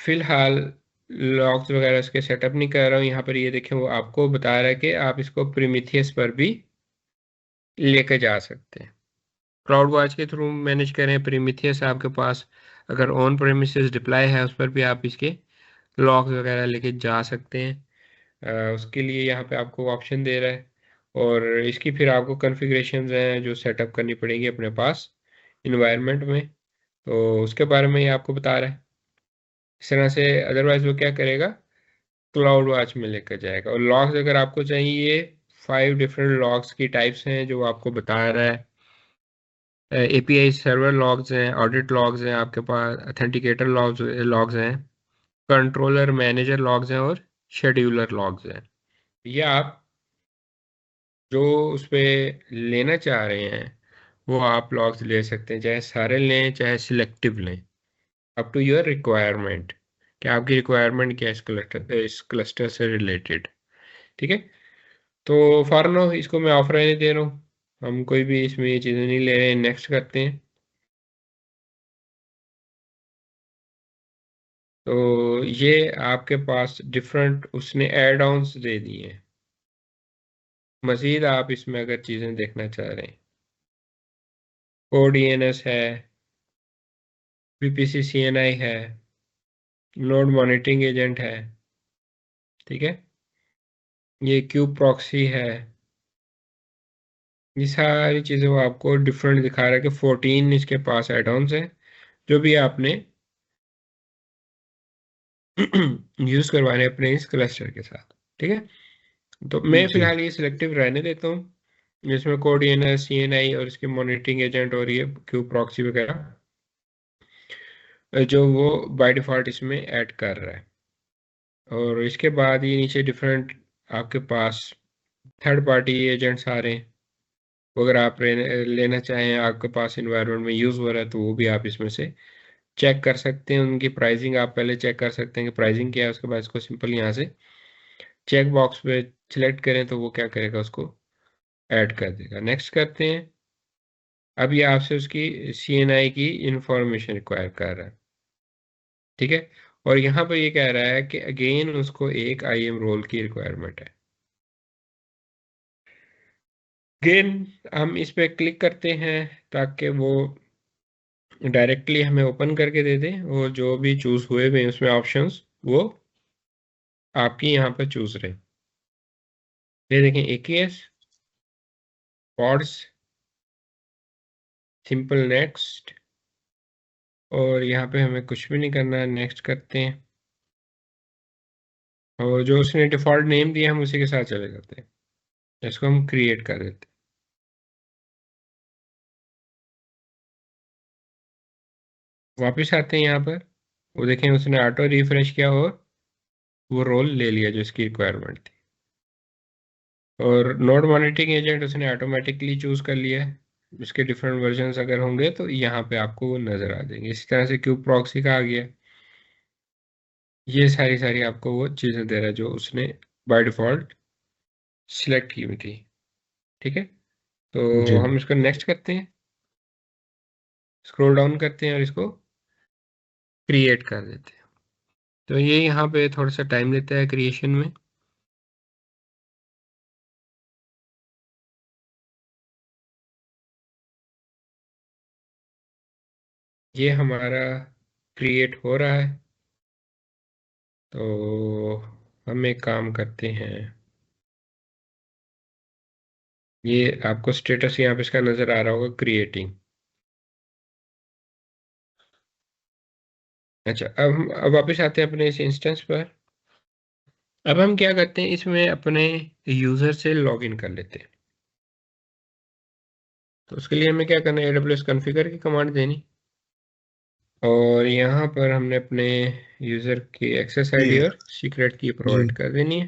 फिलहाल लॉग्स वगैरह उसके सेटअप नहीं कर रहा हूँ। यहाँ पर ये देखें, वो आपको बता रहा है कि आप इसको प्रीमिथियस पर भी लेकर जा सकते हैं। क्लाउड वॉच के थ्रू मैनेज करें प्रीमिथियस आपके पास, अगर ऑन प्रेमिसेस डिप्लॉय है उस पर भी आप इसके लॉग्स वगैरह लेके जा सकते हैं। उसके लिए यहाँ पे आपको ऑप्शन दे रहा है, और इसकी फिर आपको कॉन्फ़िगरेशंस हैं जो सेटअप करनी पड़ेगी अपने पास इन्वायरमेंट में, तो उसके बारे में ये आपको बता रहा है। इस तरह से अदरवाइज वो क्या करेगा, क्लाउड वॉच में लेकर जाएगा। और लॉग्स अगर आपको चाहिए, 5 डिफरेंट लॉग्स की टाइप्स हैं जो आपको बता रहा है। API सर्वर लॉग्स हैं, ऑडिट लॉग्स हैं आपके पास, अथेंटिकेटर लॉग्स हैं, कंट्रोलर मैनेजर लॉग्स हैं, और शेड्यूलर लॉग्स हैं। ये आप जो उस पे लेना चाह रहे हैं वो आप लॉग्स ले सकते हैं, चाहे सारे लें चाहे सिलेक्टिव लें, अप टू योर रिक्वायरमेंट, कि आपकी रिक्वायरमेंट क्या है इस क्लस्टर से रिलेटेड। ठीक है, तो फॉर नाउ इसको मैं ऑफ रहने दे रहा हूँ, हम कोई भी इसमें ये चीज़ें नहीं ले रहे हैं। नेक्स्ट करते हैं। तो ये आपके पास डिफरेंट उसने एड ऑन्स दे दिए हैं। मजीद आप इसमें अगर चीज़ें देखना चाह रहे हैं, ODNS है, VPC CNI है, नोड मॉनिटरिंग एजेंट है, ठीक है, ये क्यूब प्रॉक्सी है। ये सारी चीज़ें वो आपको डिफरेंट दिखा रहा है कि 14 इसके पास एड ऑन्स हैं जो भी आपने यूज़ करवाने अपने इस क्लस्टर के साथ। ठीक है, तो मैं जी फिलहाल ये सिलेक्टिव रहने देता हूँ, जिसमें कोड DNS CNI और इसके मॉनिटरिंग एजेंट और ये क्यूब प्रॉक्सी वगैरह जो वो बाय डिफ़ॉल्ट इसमें ऐड कर रहा है। और इसके बाद ये नीचे डिफरेंट आपके पास थर्ड पार्टी एजेंट्स आ रहे हैं, वो अगर आप लेना चाहें, आपके पास इन्वायरमेंट में यूज़ हो रहा है, तो वो भी आप इसमें से चेक कर सकते हैं। उनकी प्राइसिंग आप पहले चेक कर सकते हैं कि प्राइसिंग क्या है, उसके बाद इसको सिंपल यहाँ से चेक बॉक्स पे सिलेक्ट करें तो वो क्या करेगा, उसको ऐड कर देगा। नेक्स्ट करते हैं। अब ये आपसे उसकी CNI की इंफॉर्मेशन रिक्वायर कर रहा है। ठीक है। और यहाँ पर ये कह रहा है कि अगेन उसको एक IAM रोल की रिक्वायरमेंट है। अगेन हम इस पे क्लिक करते हैं ताकि वो डायरेक्टली हमें ओपन करके दे दे, और जो भी चूज हुए हुए उसमें ऑप्शंस वो आपकी यहाँ पर चूज रहे। ये देखें, AKS, पॉड्स, सिंपल नेक्स्ट, और यहाँ पे हमें कुछ भी नहीं करना है, नेक्स्ट करते हैं। और जो उसने डिफॉल्ट नेम दिया हम उसी के साथ चले जाते हैं। इसको हम क्रिएट कर देते हैं। वापस आते हैं यहाँ पर, वो देखें उसने ऑटो रिफ्रेश किया और वो रोल ले लिया जो इसकी रिक्वायरमेंट थी। और नोड मॉनिटरिंग एजेंट उसने ऑटोमेटिकली चूज कर लिया है। इसके डिफरेंट वर्जन्स अगर होंगे तो यहाँ पे आपको वो नजर आ जाएंगे। इसी तरह से क्यूब प्रॉक्सी का आ गया। ये सारी सारी आपको वो चीजें दे रहा है जो उसने बाय डिफॉल्ट सिलेक्ट की हुई थी। ठीक है, तो जी हम इसको नेक्स्ट करते हैं, स्क्रॉल डाउन करते हैं और इसको क्रिएट कर देते हैं। तो ये यहाँ पे थोड़ा सा टाइम लेता है क्रिएशन में। ये हमारा क्रिएट हो रहा है। तो हम एक काम करते हैं, ये आपको स्टेटस यहाँ पे इसका नजर आ रहा होगा, क्रिएटिंग। अच्छा, अब वापस आते हैं अपने इस इंस्टेंस पर। अब हम क्या करते हैं, इसमें अपने यूजर से लॉगिन कर लेते हैं। तो उसके लिए हमें क्या करना है, AWS कॉन्फ़िगर की कमांड देनी, और यहाँ पर हमने अपने यूजर की एक्सेस आईडी ये और सीक्रेट की जी प्रोवाइड कर देनी है।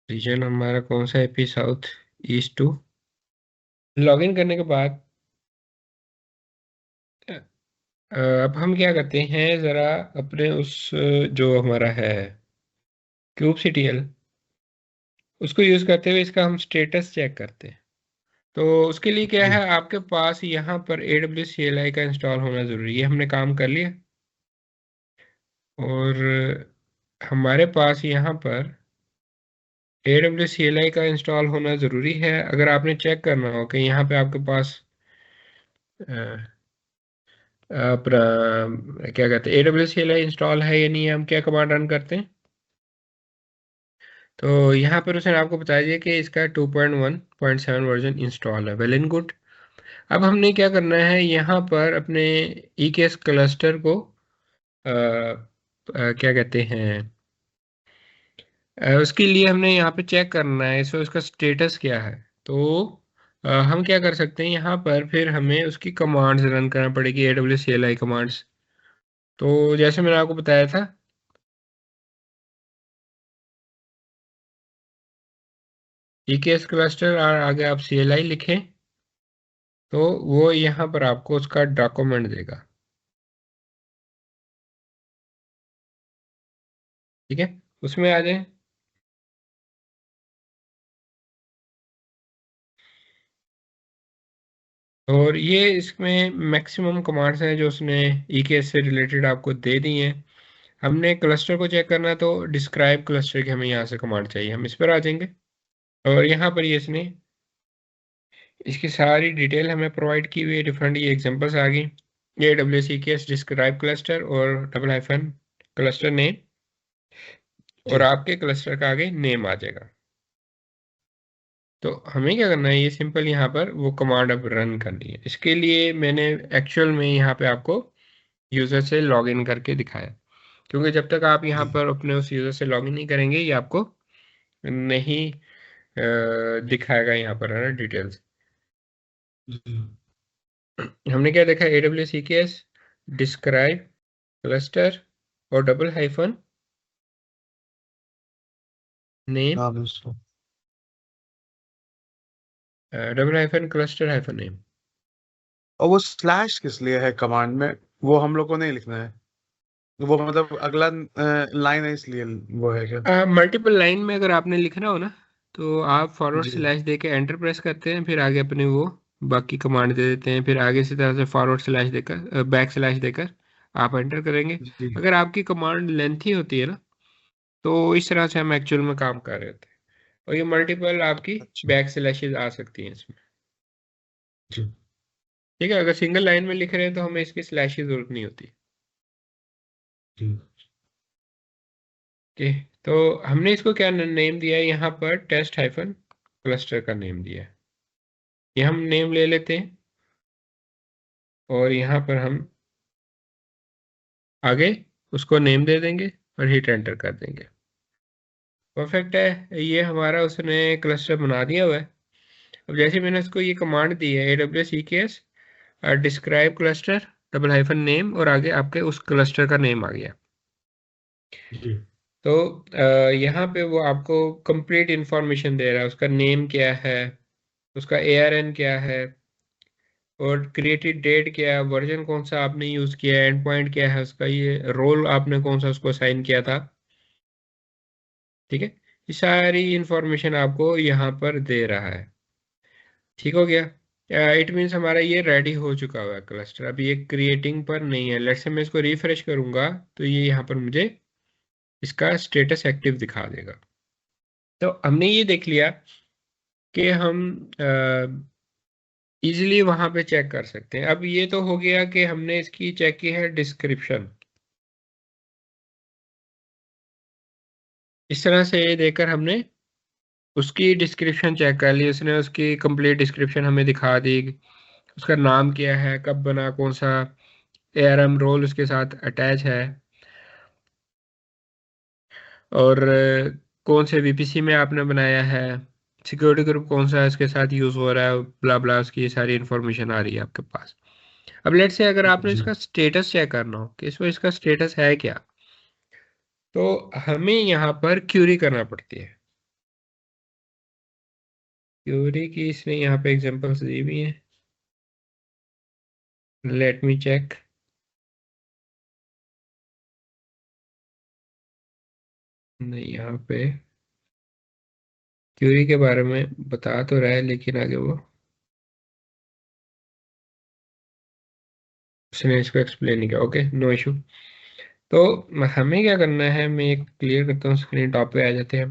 रीजन हमारा कौन सा है, AP साउथ ईस्ट 2। लॉगिन करने के बाद अब हम क्या करते हैं, ज़रा अपने उस जो हमारा है kubectl, उसको यूज़ करते हुए इसका हम स्टेटस चेक करते हैं। तो उसके लिए क्या जी है, आपके पास यहाँ पर AWS CLI का इंस्टॉल होना ज़रूरी है। हमने काम कर लिया, और हमारे पास यहाँ पर AWS CLI का इंस्टॉल होना ज़रूरी है। अगर आपने चेक करना हो कि यहाँ पे आपके पास अपना क्या कहते हैं AWS CLI इंस्टॉल है या नहीं है, हम क्या कमांड रन करते हैं। तो यहाँ पर उसने आपको बता दिया कि इसका 2.1.7 वर्जन इंस्टॉल है, वेल एंड गुड। अब हमने क्या करना है, यहाँ पर अपने EKS क्लस्टर को क्या कहते हैं, उसके लिए हमने यहाँ पे चेक करना है सो इसका स्टेटस क्या है। तो हम क्या कर सकते हैं, यहाँ पर फिर हमें उसकी कमांड्स रन करना पड़ेगी, AWS CLI कमांड्स। तो जैसे मैंने आपको बताया था, EKS क्लस्टर और आगे आप CLI लिखें, तो वो यहाँ पर आपको उसका डॉक्यूमेंट देगा। ठीक है, उसमें आ जाए। और ये इसमें मैक्सिमम कमांड्स हैं जो उसने EKS से रिलेटेड आपको दे दी हैं। हमने क्लस्टर को चेक करना है, तो डिस्क्राइब क्लस्टर की हमें यहाँ से कमांड चाहिए, हम इस पर आ जाएंगे। और यहाँ पर ये इसने इसकी सारी डिटेल हमें प्रोवाइड की हुई है, डिफरेंट ये एग्जांपल्स आ गई। ये AWS EKS डिस्क्राइब क्लस्टर और डबल हाइफन क्लस्टर नेम, और जी आपके क्लस्टर का आगे नेम आ जाएगा। तो हमें क्या करना है, ये सिंपल यहाँ पर वो कमांड अब रन करनी है। इसके लिए मैंने एक्चुअल में यहाँ पे आपको यूज़र से लॉगिन करके दिखाया, क्योंकि जब तक आप यहाँ जी पर अपने उस यूज़र से लॉगिन नहीं करेंगे ये आपको नहीं दिखाएगा यहाँ पर, है ना, डिटेल्स। जी हमने क्या देखा, AWS EKS डिस्क्राइब क्लस्टर और डबल हाइफन नेम, हाँ दोस्तों double hyphen cluster hyphen name. और वो स्लैश किस लिए है कमांड में? वो हम लोग को नहीं लिखना है, वो मतलब अगला लाइन है इसलिए वो है क्या? मल्टीपल लाइन में अगर आपने लिखना हो ना, तो आप फॉरवर्ड जी स्लैश दे के एंटर प्रेस करते हैं, फिर आगे अपने वो बाकी कमांड दे देते हैं, फिर आगे से तरह से फॉरवर्ड स्लैश देकर बैक स्लैश देकर आप एंटर करेंगे। जी अगर आपकी कमांड लेंथी होती है ना, तो इस तरह से हम एक्चुअल में काम कर रहे होते हैं, और ये मल्टीपल आपकी अच्छा बैक स्लैशेस आ सकती हैं इसमें। जी ठीक है, अगर सिंगल लाइन में लिख रहे हैं तो हमें इसकी स्लैश की जरूरत नहीं होती। जी ओके, तो हमने इसको क्या नेम दिया है यहाँ पर, टेस्ट हाइफन क्लस्टर का नेम दिया है। ये हम नेम ले लेते हैं और यहाँ पर हम आगे उसको नेम दे देंगे और हिट एंटर कर देंगे। परफेक्ट है, ये हमारा उसने क्लस्टर बना दिया हुआ है। अब जैसे मैंने उसको ये कमांड दी है AWS EKS describe cluster double hyphen name, और आगे आपके उस क्लस्टर का नेम आ गया। जी तो यहाँ पे वो आपको कंप्लीट इंफॉर्मेशन दे रहा है, उसका नेम क्या है, उसका ARN क्या है, और क्रिएटेड डेट क्या है, वर्जन कौन सा आपने यूज किया है, एंड पॉइंट क्या है उसका, ये रोल आपने कौन सा उसको असाइन किया था। ठीक है, ये सारी इंफॉर्मेशन आपको यहाँ पर दे रहा है। ठीक हो गया, इट मीन्स हमारा ये रेडी हो चुका हुआ है क्लस्टर, अभी ये क्रिएटिंग पर नहीं है। लेट्स से मैं इसको रिफ्रेश करूंगा तो ये यहाँ पर मुझे इसका स्टेटस एक्टिव दिखा देगा। तो हमने ये देख लिया कि हम इजीली वहां पे चेक कर सकते हैं। अब ये तो हो गया कि हमने इसकी चेक की है डिस्क्रिप्शन। इस तरह से देकर हमने उसकी डिस्क्रिप्शन चेक कर ली, उसने उसकी कंप्लीट डिस्क्रिप्शन हमें दिखा दी। उसका नाम क्या है, कब बना, कौन सा ARM रोल उसके साथ अटैच है, और कौन से VPC में आपने बनाया है, सिक्योरिटी ग्रुप कौन सा है इसके साथ यूज हो रहा है, ब्ला ब्ला, उसकी ये सारी इंफॉर्मेशन आ रही है आपके पास। अब लेट्स से अगर आपने जी इसका स्टेटस चेक करना हो कि इसमें इसका स्टेटस है क्या, तो हमें यहाँ पर क्यूरी करना पड़ती है। क्यूरी की इसने यहाँ पे एग्जांपल्स दी हुई हैं, लेट मी चेक। नहीं, यहाँ पे क्यूरी के बारे में बता तो रहा है, लेकिन आगे वो उसने इसको एक्सप्लेन नहीं किया। Okay, no issue. तो हमें क्या करना है, मैं एक क्लियर करता हूँ स्क्रीन, टॉप पे आ जाते हैं।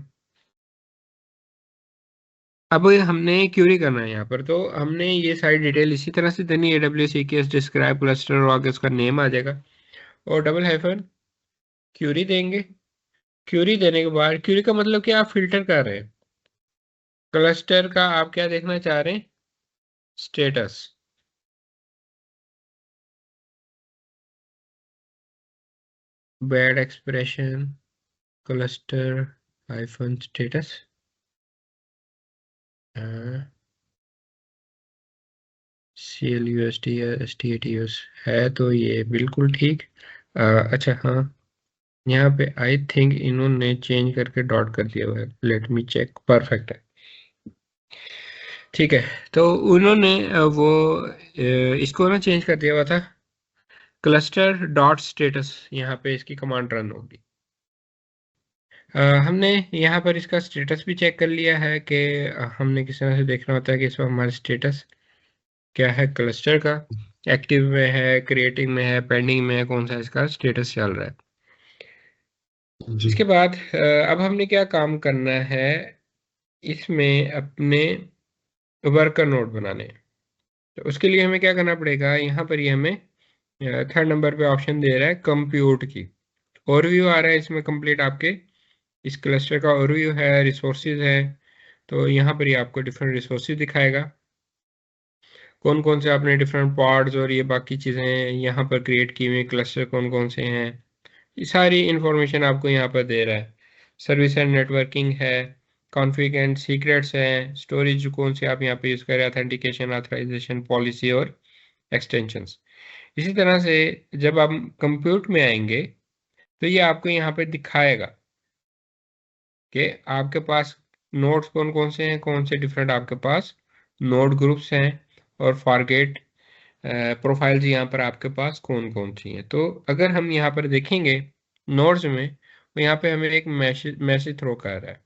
अब हमने क्यूरी करना है यहाँ पर, तो हमने ये सारी डिटेल इसी तरह से देनी है, AWS EKS डिस्क्राइब क्लस्टर, और आगे उसका नेम आ जाएगा, और डबल हाइफन क्यूरी देंगे। क्यूरी देने के बाद, क्यूरी का मतलब कि आप फिल्टर कर रहे हैं क्लस्टर का, आप क्या देखना चाह रहे हैं, status. Bad expression, cluster hyphen status, CLUST या STATUS है, तो ये बिल्कुल ठीक। अच्छा हाँ, यहाँ पे आई थिंक इन्होंने चेंज करके डॉट कर दिया हुआ है, लेट मी चेक। परफेक्ट है, ठीक है। तो उन्होंने इसको ना चेंज कर दिया हुआ था, क्लस्टर डॉट स्टेटस, यहाँ पे इसकी कमांड रन होगी। हमने यहाँ पर इसका स्टेटस भी चेक कर लिया है कि हमने किस तरह से देखना होता है कि इसमें हमारा स्टेटस क्या है क्लस्टर का, एक्टिव में है, क्रिएटिंग में है, पेंडिंग में है, कौन सा इसका स्टेटस चल रहा है। जी इसके बाद अब हमने क्या काम करना है, इसमें अपने वर्कर नोड बनाने हैं। तो उसके लिए हमें क्या करना पड़ेगा, यहाँ पर ये हमें थर्ड नंबर पे ऑप्शन दे रहा है कंप्यूट की। ओवरव्यू आ रहा है इसमें कंप्लीट आपके इस क्लस्टर का ओवरव्यू है, रिसोर्सेज है। तो यहाँ पर ये आपको डिफरेंट रिसोर्सेज दिखाएगा, कौन कौन से आपने डिफरेंट पॉड्स और ये बाकी चीज़ें यहाँ पर क्रिएट की हुई, क्लस्टर कौन कौन से हैं, ये सारी इंफॉर्मेशन आपको यहाँ पर दे रहा है। सर्विस एंड नेटवर्किंग है, कॉन्फ़िग एंड सीक्रेट्स है, स्टोरेज कौन सी आप यहाँ पे यूज़ करें, ऑथेंटिकेशन, ऑथराइजेशन पॉलिसी और एक्सटेंशंस। इसी तरह से जब आप कंप्यूट में आएंगे तो ये आपको यहाँ पे दिखाएगा कि आपके पास नोड्स कौन कौन से हैं, कौन से डिफरेंट आपके पास नोड ग्रुप्स हैं, और फॉरगेट प्रोफाइल्स यहाँ पर आपके पास कौन कौन सी हैं। तो अगर हम यहाँ पर देखेंगे नोड्स में, तो यहाँ पे हमें एक मैसेज थ्रो कर रहा है।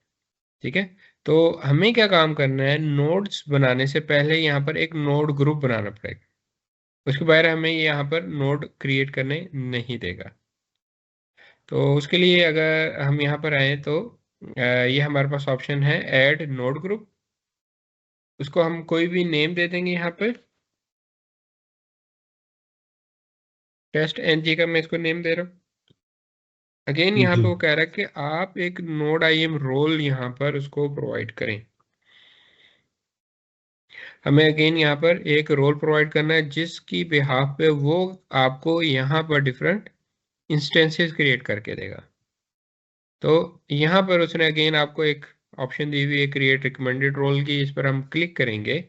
ठीक है, तो हमें क्या काम करना है, नोड्स बनाने से पहले यहाँ पर एक नोड ग्रुप बनाना पड़ेगा। उसके बाद हमें ये यहाँ पर नोड क्रिएट करने नहीं देगा। तो उसके लिए अगर हम यहाँ पर आए तो ये हमारे पास ऑप्शन है ऐड नोड ग्रुप। उसको हम कोई भी नेम दे देंगे यहाँ पर। टेस्ट एनजी का मैं इसको नेम दे रहा हूँ। अगेन यहाँ जी पे वो कह रहा है कि आप एक नोड आईएम रोल यहाँ पर उसको प्रोवाइड करें। हमें अगेन यहाँ पर एक रोल प्रोवाइड करना है जिसकी बिहाफ पे वो आपको यहाँ पर डिफरेंट इंस्टेंसेस क्रिएट करके देगा। तो यहाँ पर उसने अगेन आपको एक ऑप्शन दी हुई है क्रिएट रिकमेंडेड रोल की। इस पर हम क्लिक करेंगे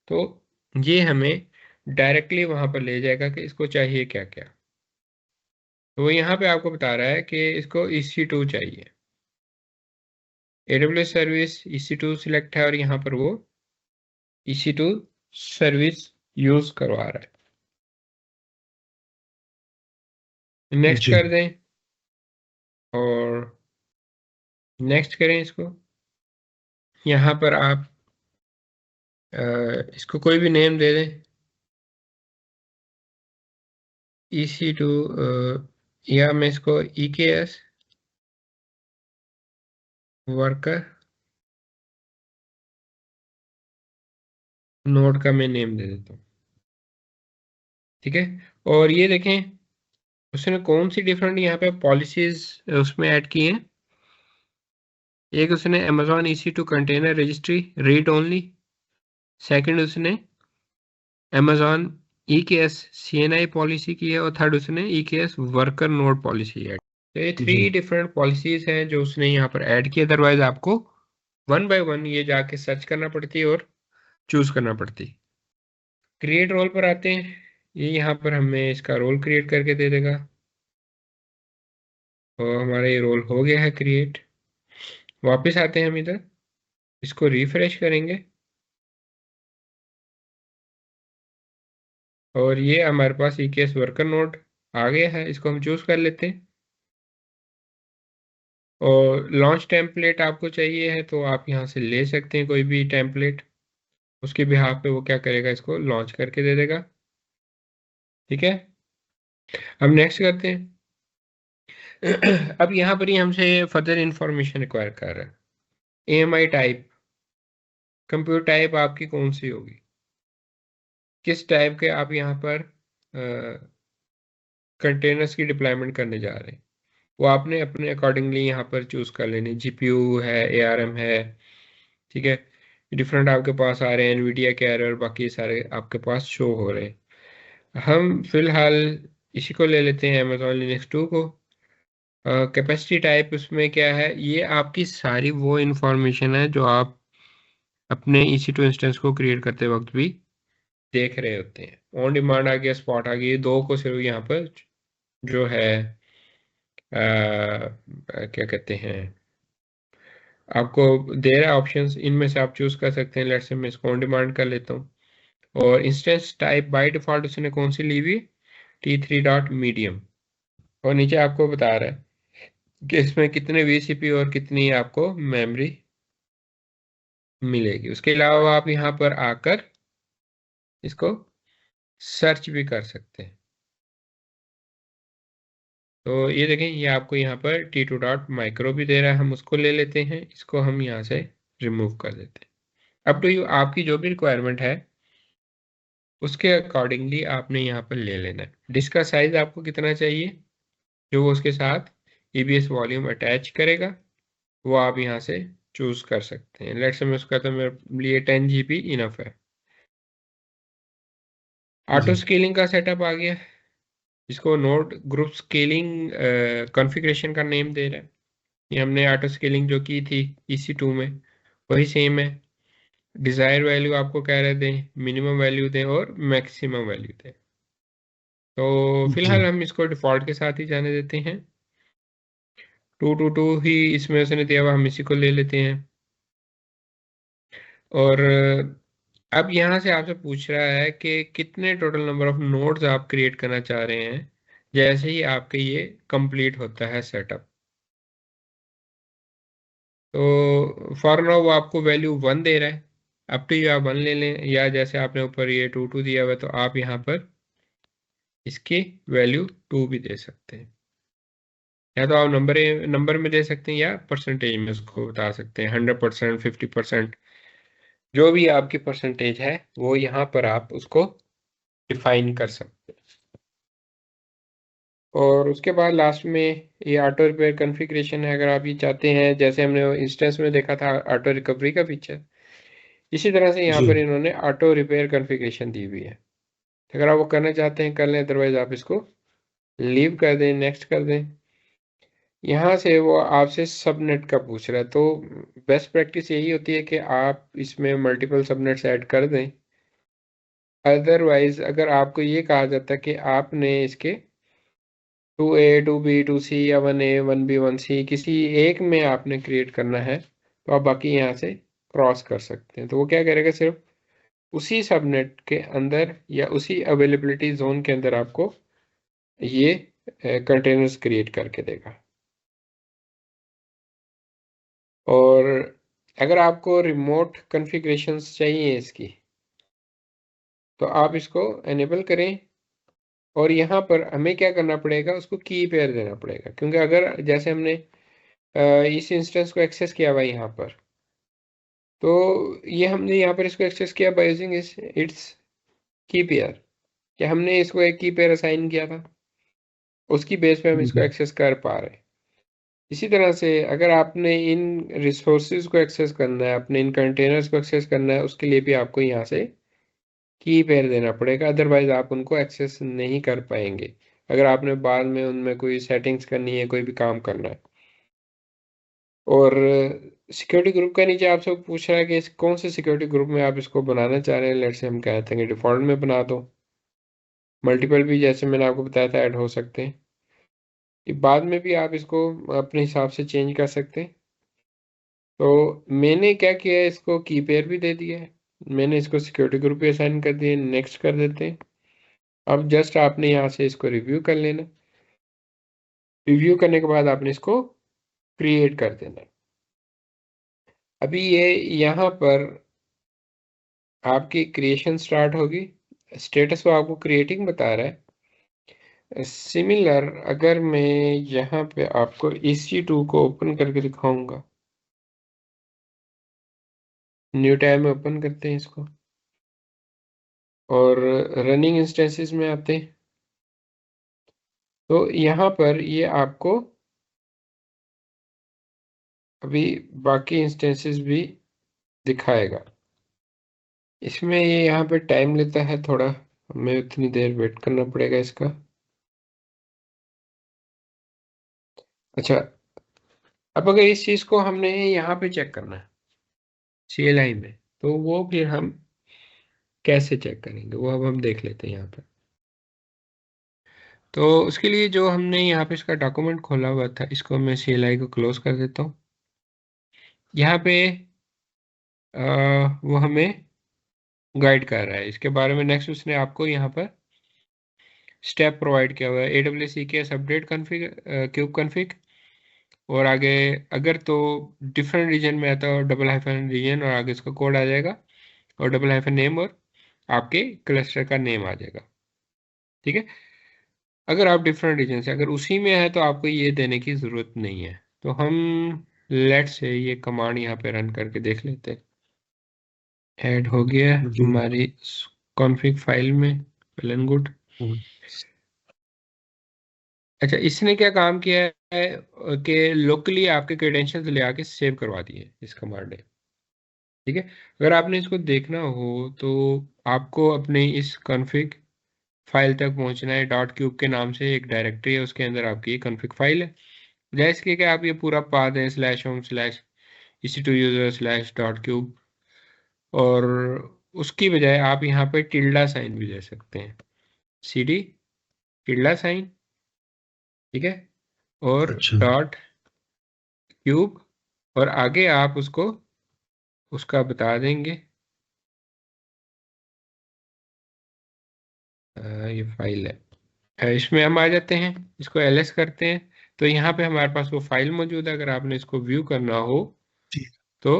तो ये हमें डायरेक्टली वहां पर ले जाएगा कि इसको चाहिए क्या क्या। तो वो यहाँ पे आपको बता रहा है कि इसको EC2 चाहिए। AWS सर्विस EC2 सिलेक्ट है और यहाँ पर वो EC2 सर्विस यूज करवा रहा है। नेक्स्ट जी कर दें और नेक्स्ट करें इसको। यहाँ पर आप इसको कोई भी नेम दे दें। EC2 या मैं इसको EKS वर्कर नोड का मैं नेम दे देता हूँ। ठीक है। और ये देखें उसने कौन सी डिफरेंट यहाँ पे पॉलिसीज उसमें ऐड की हैं। एक उसने Amazon EC2 container registry read only. Second उसने Amazon EKS CNI पॉलिसी की है और थर्ड उसने EKS worker node policy add. तो ये 3 जी डिफरेंट पॉलिसीज हैं जो उसने यहाँ पर ऐड की। अदरवाइज आपको 1 बाय 1 ये जाके सर्च करना पड़ती और चूज करना पड़ती। क्रिएट रोल पर आते हैं। ये यहाँ पर हमें इसका रोल क्रिएट करके दे देगा और हमारा ये रोल हो गया है क्रिएट। वापस आते हैं हम इधर, इसको रिफ्रेश करेंगे और ये हमारे पास EKS वर्कर नोड आ गया है। इसको हम चूज कर लेते हैं। और लॉन्च टेम्पलेट आपको चाहिए है तो आप यहाँ से ले सकते हैं कोई भी टेम्पलेट। उसके बिहाफ पे वो क्या करेगा, इसको लॉन्च करके दे देगा। ठीक है। हम नेक्स्ट करते हैं। अब यहाँ पर ही हमसे फर्दर इंफॉर्मेशन रिक्वायर कर रहा है। AMI टाइप, कंप्यूटर टाइप आपकी कौन सी होगी, किस टाइप के आप यहाँ पर कंटेनर्स की डिप्लॉयमेंट करने जा रहे हैं, वो आपने अपने अकॉर्डिंगली यहाँ पर चूज कर लेने। GPU है, ARM है। ठीक है। डिफरेंट आपके पास आ रहे हैं, NVIDIA के आ रहे हैं और बाकी सारे आपके पास शो हो रहे हैं। हम फिलहाल इसी को ले लेते हैं Amazon Linux 2 को। कैपेसिटी टाइप उसमें क्या है, ये आपकी सारी वो इंफॉर्मेशन है जो आप अपने EC2 इंस्टेंस को क्रिएट करते वक्त भी देख रहे होते हैं। ऑन डिमांड आ गया, स्पॉट आ गया, ये दो को सिर्फ यहाँ पर जो है क्या कहते हैं आपको दे रहा है ऑप्शंस, इनमें से आप चूज कर सकते हैं। लेट्स से मैं इसको ऑन डिमांड कर लेता हूँ। और इंस्टेंस टाइप बाय डिफॉल्ट उसने कौन सी ली हुई, T3 डॉट मीडियम। और नीचे आपको बता रहा है कि इसमें कितने VCP और कितनी आपको मेमोरी मिलेगी। उसके अलावा आप यहाँ पर आकर इसको सर्च भी कर सकते हैं। तो ये देखें, ये आपको यहाँ पर T2 डॉट माइक्रो भी दे रहा है। हम उसको ले लेते हैं, इसको हम यहाँ से रिमूव कर देते हैं। अब तो यू आपकी जो भी रिक्वायरमेंट है उसके अकॉर्डिंगली आपने यहाँ पर ले लेना है। डिस्क का साइज आपको कितना चाहिए, जो वो उसके साथ EBS वॉल्यूम अटैच करेगा वो आप यहाँ से चूज कर सकते हैं। लेट्स से मैं उसका तो मेरे लिए 10 GB इनफ है। ऑटो जी स्केलिंग का सेटअप आ गया, इसको नोड ग्रुप स्केलिंग कॉन्फ़िगरेशन का नेम दे रहा है। ये हमने ऑटो स्केलिंग जो की थी EC2 में वही सेम है। डिजायर वैल्यू आपको कह रहे थे मिनिमम वैल्यू दें और मैक्सिमम वैल्यू दें। तो जी फिलहाल हम इसको डिफॉल्ट के साथ ही जाने देते हैं। 222 ही इसमें उसने दिया हुआ, हम इसी को ले लेते हैं। और अब यहाँ से आपसे पूछ रहा है कि कितने टोटल नंबर ऑफ नोड्स आप क्रिएट करना चाह रहे हैं जैसे ही आपके ये कंप्लीट होता है सेटअप। तो फॉर नाउ वो आपको वैल्यू 1 दे रहा है। अप टू यू, आप 1 ले लें, या जैसे आपने ऊपर ये 2 दिया हुआ है तो आप यहाँ पर इसकी वैल्यू 2 भी दे सकते हैं, या तो आप नंबर में दे सकते हैं या परसेंटेज में उसको बता सकते हैं, 100%, 50%, जो भी आपकी परसेंटेज है वो यहाँ पर आप उसको डिफाइन कर सकते हैं। और उसके बाद लास्ट में ये ऑटो रिपेयर कॉन्फ़िगरेशन है, अगर आप ये चाहते हैं, जैसे हमने इंस्टेंस में देखा था ऑटो रिकवरी का फीचर, इसी तरह से यहाँ जी। पर इन्होंने ऑटो रिपेयर कॉन्फ़िगरेशन दी हुई है। अगर आप वो करना चाहते हैं कर लें, अदरवाइज आप इसको लीव कर दें, नेक्स्ट कर दें। यहाँ से वो आपसे सबनेट का पूछ रहा है, तो बेस्ट प्रैक्टिस यही होती है कि आप इसमें मल्टीपल सबनेट्स ऐड कर दें। अदरवाइज अगर आपको ये कहा जाता है कि आपने इसके 2A 2B 2C या 1A 1B 1C किसी एक में आपने क्रिएट करना है, तो आप बाकी यहाँ से क्रॉस कर सकते हैं। तो वो क्या करेगा, सिर्फ उसी सबनेट के अंदर या उसी अवेलेबिलिटी जोन के अंदर आपको ये कंटेनर्स क्रिएट करके देगा। और अगर आपको रिमोट कॉन्फ़िगरेशंस चाहिए इसकी, तो आप इसको एनेबल करें, और यहाँ पर हमें क्या करना पड़ेगा, उसको की पेयर देना पड़ेगा, क्योंकि अगर जैसे हमने इस इंस्टेंस को एक्सेस किया हुआ यहाँ पर, तो ये हमने यहाँ पर इसको एक्सेस किया बाय यूजिंग इट्स की पेयर, कि हमने इसको एक की पेयर असाइन किया था, उसकी बेस पे हम इसको जी। एक्सेस कर पा रहे हैं। इसी तरह से अगर आपने इन रिसोर्सेज को एक्सेस करना है, अपने इन कंटेनर्स को एक्सेस करना है, उसके लिए भी आपको यहाँ से की पेयर देना पड़ेगा, अदरवाइज आप उनको एक्सेस नहीं कर पाएंगे अगर आपने बाद में उनमें कोई सेटिंग्स करनी है, कोई भी काम करना है। और सिक्योरिटी ग्रुप का नीचे आपसे पूछ रहा है कि कौन से सिक्योरिटी ग्रुप में आप इसको बनाना चाह रहे हैं। लेट्स से हम कहते हैं कि डिफ़ॉल्ट में बना दो, मल्टीपल भी जैसे मैंने आपको बताया था ऐड हो सकते हैं, ये बाद में भी आप इसको अपने हिसाब से चेंज कर सकते हैं। तो मैंने क्या किया है, इसको की पेयर भी दे दिया है, मैंने इसको सिक्योरिटी ग्रुप भी असाइन कर दिए, नेक्स्ट कर देते हैं। अब जस्ट आपने यहाँ से इसको रिव्यू कर लेना, रिव्यू करने के बाद आपने इसको क्रिएट कर देना। अभी ये यहाँ पर आपकी क्रिएशन स्टार्ट होगी, स्टेटस वो आपको क्रिएटिंग बता रहा है। सिमिलर अगर मैं यहाँ पे आपको EC2 को ओपन करके दिखाऊंगा, न्यू टैब में ओपन करते हैं इसको, और रनिंग इंस्टेंसेस में आते हैं, तो यहाँ पर ये आपको अभी बाकी इंस्टेंसेस भी दिखाएगा। इसमें ये यहाँ पे टाइम लेता है थोड़ा, हमें उतनी देर वेट करना पड़ेगा इसका। अच्छा, अब अगर इस चीज़ को हमने यहाँ पे चेक करना है CLI में, तो वो फिर हम कैसे चेक करेंगे, वो अब हम देख लेते हैं यहाँ पे। तो उसके लिए जो हमने यहाँ पे इसका डॉक्यूमेंट खोला हुआ था, इसको मैं CLI को क्लोज कर देता हूँ। यहाँ पे वो हमें गाइड कर रहा है इसके बारे में। नेक्स्ट उसने आपको यहाँ पर स्टेप प्रोवाइड किया हुआ है, AWS EKS update config cube config, और आगे अगर तो डिफरेंट रीजन में आता है डबल हाइफन रीजन, और आगे इसका कोड आ जाएगा, और डबल हाइफन नेम, और आपके क्लस्टर का नेम आ जाएगा। ठीक है, अगर आप डिफरेंट रीजन से अगर उसी में है तो आपको ये देने की ज़रूरत नहीं है। तो हम लेट से ये कमांड यहाँ पे रन करके देख लेते हैं। ऐड हो गया जी। हमारी कॉन्फ़िग फाइल में, वेल एंड गुड। हम्म। अच्छा, इसने क्या काम किया है कि लोकली आपके क्रेडेंशियल्स ले आके सेव करवा दिए इस कमांड ने। ठीक है, अगर आपने इसको देखना हो तो आपको अपने इस कॉन्फ़िग फाइल तक पहुंचना है। डॉट क्यूब के नाम से एक डायरेक्टरी है, उसके अंदर आपकी ये कॉन्फ़िग फाइल है। जैसे कि आप ये पूरा पाथ है /home/EC2user/.cube, और उसकी बजाय आप यहाँ पे टिल्डा साइन भी दे सकते हैं, CD टिल्डा साइन, ठीक है, और अच्छा। डॉट क्यूब, और आगे आप उसको उसका बता देंगे। ये फाइल है, इसमें हम आ जाते हैं, इसको LS करते हैं, तो यहाँ पे हमारे पास वो फाइल मौजूद है। अगर आपने इसको व्यू करना हो ठीक। तो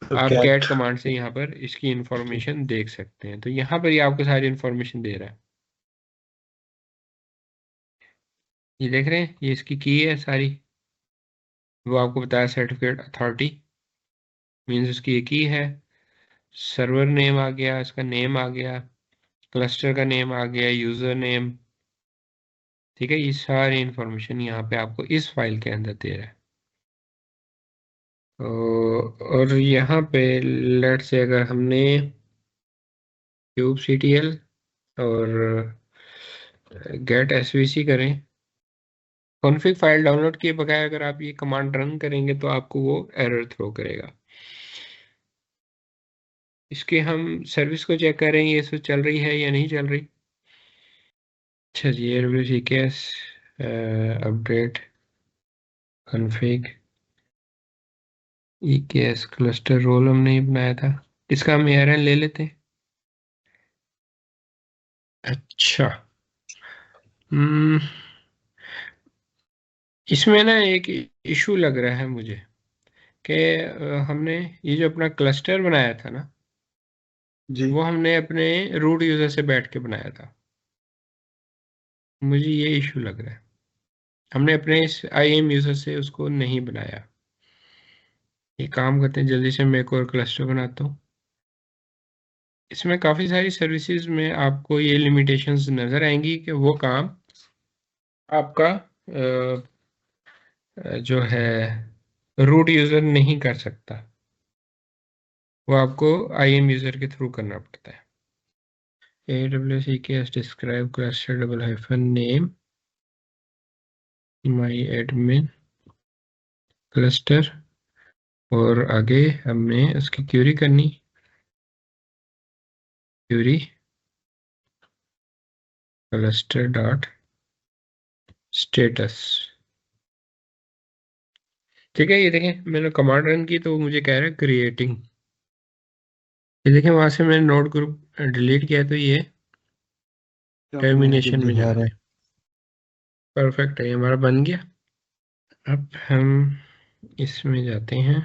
तो आप कैट कैट कमांड से यहाँ पर इसकी इंफॉर्मेशन देख सकते हैं। तो यहाँ पर ये आपको सारी इंफॉर्मेशन दे रहा है। ये देख रहे हैं, ये इसकी की है सारी। वो आपको बताया सर्टिफिकेट अथॉरिटी मीन्स उसकी एक ही है। सर्वर नेम आ गया, इसका नेम आ गया, क्लस्टर का नेम आ गया, यूजर नेम। ठीक है, ये सारी इंफॉर्मेशन यहाँ पे आपको इस फाइल के अंदर दे रहा है। और यहाँ पे लेट से अगर हमने kubectl और गेट एसवीसी करें, कॉन्फ़िग फाइल डाउनलोड किए बगैर अगर आप ये कमांड रन करेंगे तो आपको वो एरर थ्रो करेगा। इसके हम सर्विस को चेक करेंगे ये सब चल रही है या नहीं चल रही। अच्छा जी, AWS update config EKS cluster role हमने ही बनाया था, इसका हम ARN ले लेते हैं। अच्छा, हम्म, इसमें ना एक इशू लग रहा है मुझे कि हमने ये जो अपना क्लस्टर बनाया था ना, जी। वो हमने अपने रूट यूजर से बैठ के बनाया था। मुझे ये इशू लग रहा है, हमने अपने इस IAM यूजर से उसको नहीं बनाया। ये काम करते हैं, जल्दी से मैं एक और क्लस्टर बनाता हूँ। इसमें काफ़ी सारी सर्विसेज में आपको ये लिमिटेशंस नज़र आएंगी कि वो काम आपका जो है रूट यूज़र नहीं कर सकता, वो आपको IAM यूज़र के थ्रू करना पड़ता है। AWS EKS describe cluster double hyphen name my admin cluster, और आगे हमने उसकी क्यूरी करनी, क्यूरी cluster डॉट स्टेटस। ठीक है, ये देखें मैंने कमांड रन की तो वो मुझे कह रहा है क्रिएटिंग। ये देखें वहां से मैंने नोड ग्रुप डिलीट किया तो ये टर्मिनेशन में जा रहा है। परफेक्ट है, ये हमारा बन गया। अब हम इसमें जाते हैं,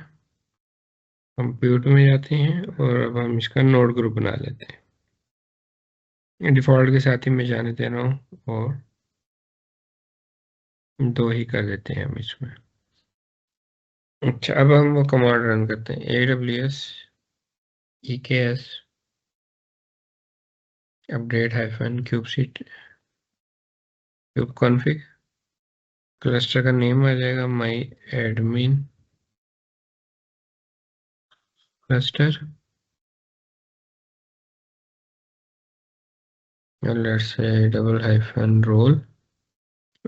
कंप्यूटर में जाते हैं, और अब हम इसका नोड ग्रुप बना लेते हैं। डिफॉल्ट के साथ ही मैं जाने दे रहा हूँ, और दो ही कर देते हैं हम इसमें। अच्छा, अब हम वो कमांड रन करते हैं, AWS EKS update hyphen kube config, cluster का नेम आ जाएगा my admin cluster, let's say double hyphen role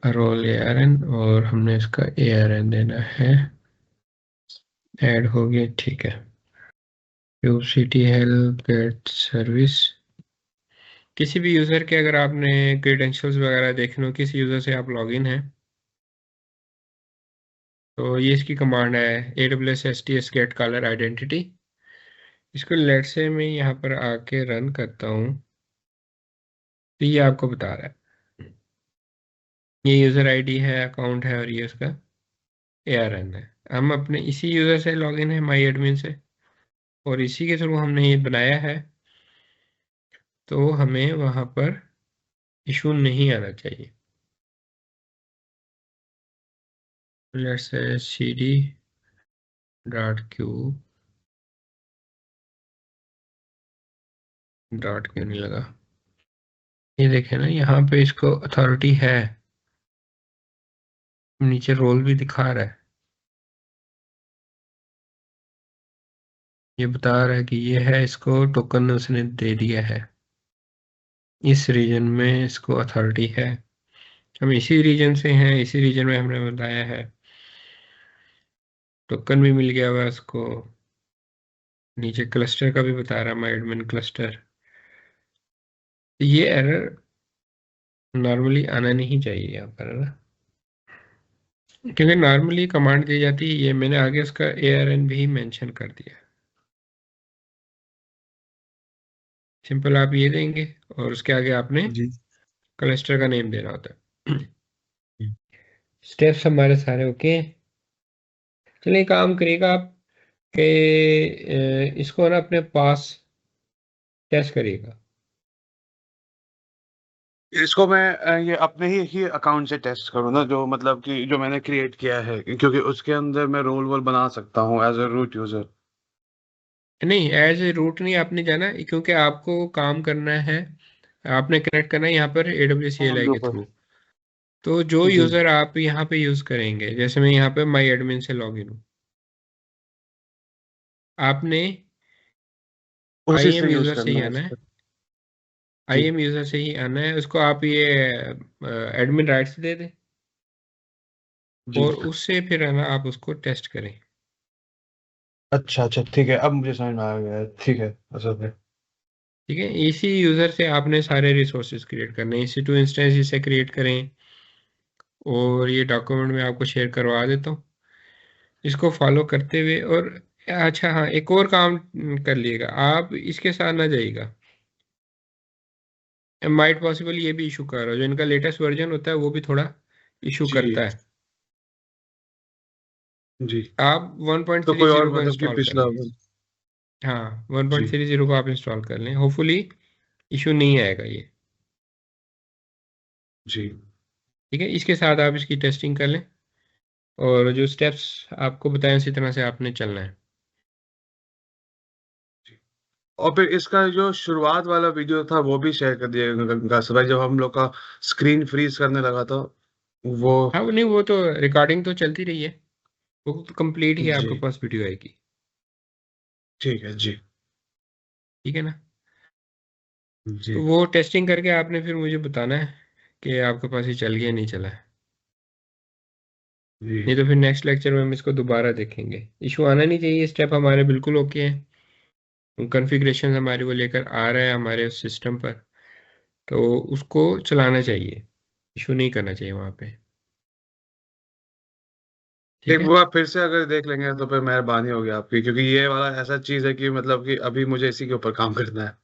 ARN, और हमने इसका ARN देना है, ऐड हो गया। ठीक है, kubectl हेल्प गेट सर्विस। किसी भी यूज़र के अगर आपने क्रेडेंशियल्स वगैरह देखने हो, किसी यूज़र से आप लॉगिन हैं, तो ये इसकी कमांड है AWS STS get caller identity. इसको लेट से मैं यहाँ पर आके रन करता हूँ तो ये आपको बता रहा है ये यूज़र आईडी है, अकाउंट है, और ये उसका ARN है। हम अपने इसी यूज़र से लॉगिन है माई एडमिन से, और इसी के थ्रू हमने ये बनाया है, तो हमें वहाँ पर इशू नहीं आना चाहिए। Let's say cd dot Q dot क्यों नहीं लगा, ये देखें ना यहाँ पे इसको अथॉरिटी है, नीचे रोल भी दिखा रहा है, ये बता रहा है कि ये है, इसको टोकन उसने दे दिया है, इस रीजन में इसको अथॉरिटी है। हम इसी रीजन से हैं, इसी रीजन में हमने बताया है, टोकन भी मिल गया हुआ है उसको। नीचे क्लस्टर का भी बता रहा है माई एडमिन क्लस्टर। ये एरर नॉर्मली आना नहीं चाहिए यहाँ पर, है ना, क्योंकि नॉर्मली कमांड दी जाती है, ये मैंने आगे उसका ARN भी मेंशन कर दिया। सिंपल आप ये देंगे, और उसके आगे आपने जी। क्लस्टर का नेम देना होता है। स्टेप्स हमारे सारे ओके। चलिए काम करिएगा आप, कि इसको ना अपने पास टेस्ट करिएगा। इसको मैं ये अपने ही अकाउंट से टेस्ट करूँ ना, जो मतलब कि जो मैंने क्रिएट किया है, क्योंकि उसके अंदर मैं रोल वोल बना सकता हूँ एज अ रूट यूजर। नहीं, एज ए रूट नहीं आपने जाना, क्योंकि आपको काम करना है, आपने कनेक्ट करना है यहाँ पर AWS हाँ, CLI के बिल्कुल। थ्रू। तो जो जी, यूज़र आप यहाँ पे यूज़ करेंगे, जैसे मैं यहाँ पे माई एडमिन से लॉगिन हूँ, आपने उसी आई से एम यूज यूज़र से ही करना है आना है। इसको। आई जी, एम यूज़र से ही आना है, उसको आप ये एडमिन राइट्स दे दें, जी। और उससे फिर है ना आप उसको टेस्ट करें। अच्छा, अच्छा, ठीक है, अब मुझे समझ में आ गया है। ठीक है, असल में। ठीक है, इसी यूज़र से आपने सारे रिसोर्सेज क्रिएट करने हैं, EC2 इंस्टेंस इसे क्रिएट करें, और ये डॉक्यूमेंट मैं आपको शेयर करवा देता हूँ, इसको फॉलो करते हुए। और अच्छा हाँ, एक और काम कर लिएगा, आप इसके साथ ना जाइएगा, माइट पॉसिबल ये भी इशू कर रहा है, जो इनका लेटेस्ट वर्जन होता है वो भी थोड़ा इशू जी, करता है। जी। आप तो कोई और 1.30 को मतलब कि इंस्टॉल कर पिछला। लें। हाँ, जी, 1.30 को आप इंस्टॉल कर लें, होपफुली इशू नहीं आएगा ये। जी, ठीक है, इसके साथ आप इसकी टेस्टिंग कर लें, और जो स्टेप्स आपको बताएं उसी तरह से आपने चलना है। जी। और फिर इसका जो शुरुआत वाला वीडियो था वो भी शेयर कर दिएगा भाई, जब हम लोग का स्क्रीन फ्रीज करने लगा था वो। हाँ नहीं, वो तो रिकॉर्डिंग तो चलती रही है, वो तो कंप्लीट ही जी, आपके पास वीडियो आएगी। ठीक है। जी, ठीक है ना। जी, तो वो टेस्टिंग करके आपने फिर मुझे बताना है कि आपके पास ये चल गया नहीं चला है। जी, नहीं तो फिर नेक्स्ट लेक्चर में हम इसको दोबारा देखेंगे, इशू आना नहीं चाहिए, स्टेप हमारे बिल्कुल ओके हैं, कॉन्फ़िगरेशन हमारे वो लेकर आ रहा है हमारे सिस्टम पर, तो उसको चलाना चाहिए, इशू नहीं करना चाहिए वहाँ पे। ठीक एक है। बार फिर से अगर देख लेंगे तो फिर मेहरबानी होगी आपकी, क्योंकि ये वाला ऐसा चीज है कि मतलब कि अभी मुझे इसी के ऊपर काम करना है।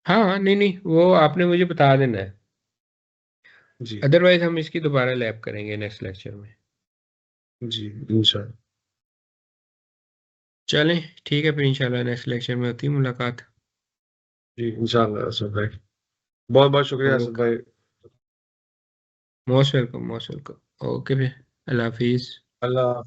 हाँ हाँ, नहीं नहीं, वो आपने मुझे बता देना है, जी, अदरवाइज हम इसकी दोबारा लैब करेंगे नेक्स्ट लेक्चर में। जी, इंशाल्लाह। चलें, ठीक है, फिर इंशाल्लाह नेक्स्ट लेक्चर में होती है मुलाकात। जी, इंशाल्लाह असद भाई। बहुत बहुत शुक्रिया असद ओके, भाई। Most welcome, most welcome. Okay फिर, अल्लाह हाफिज़। अल्लाह।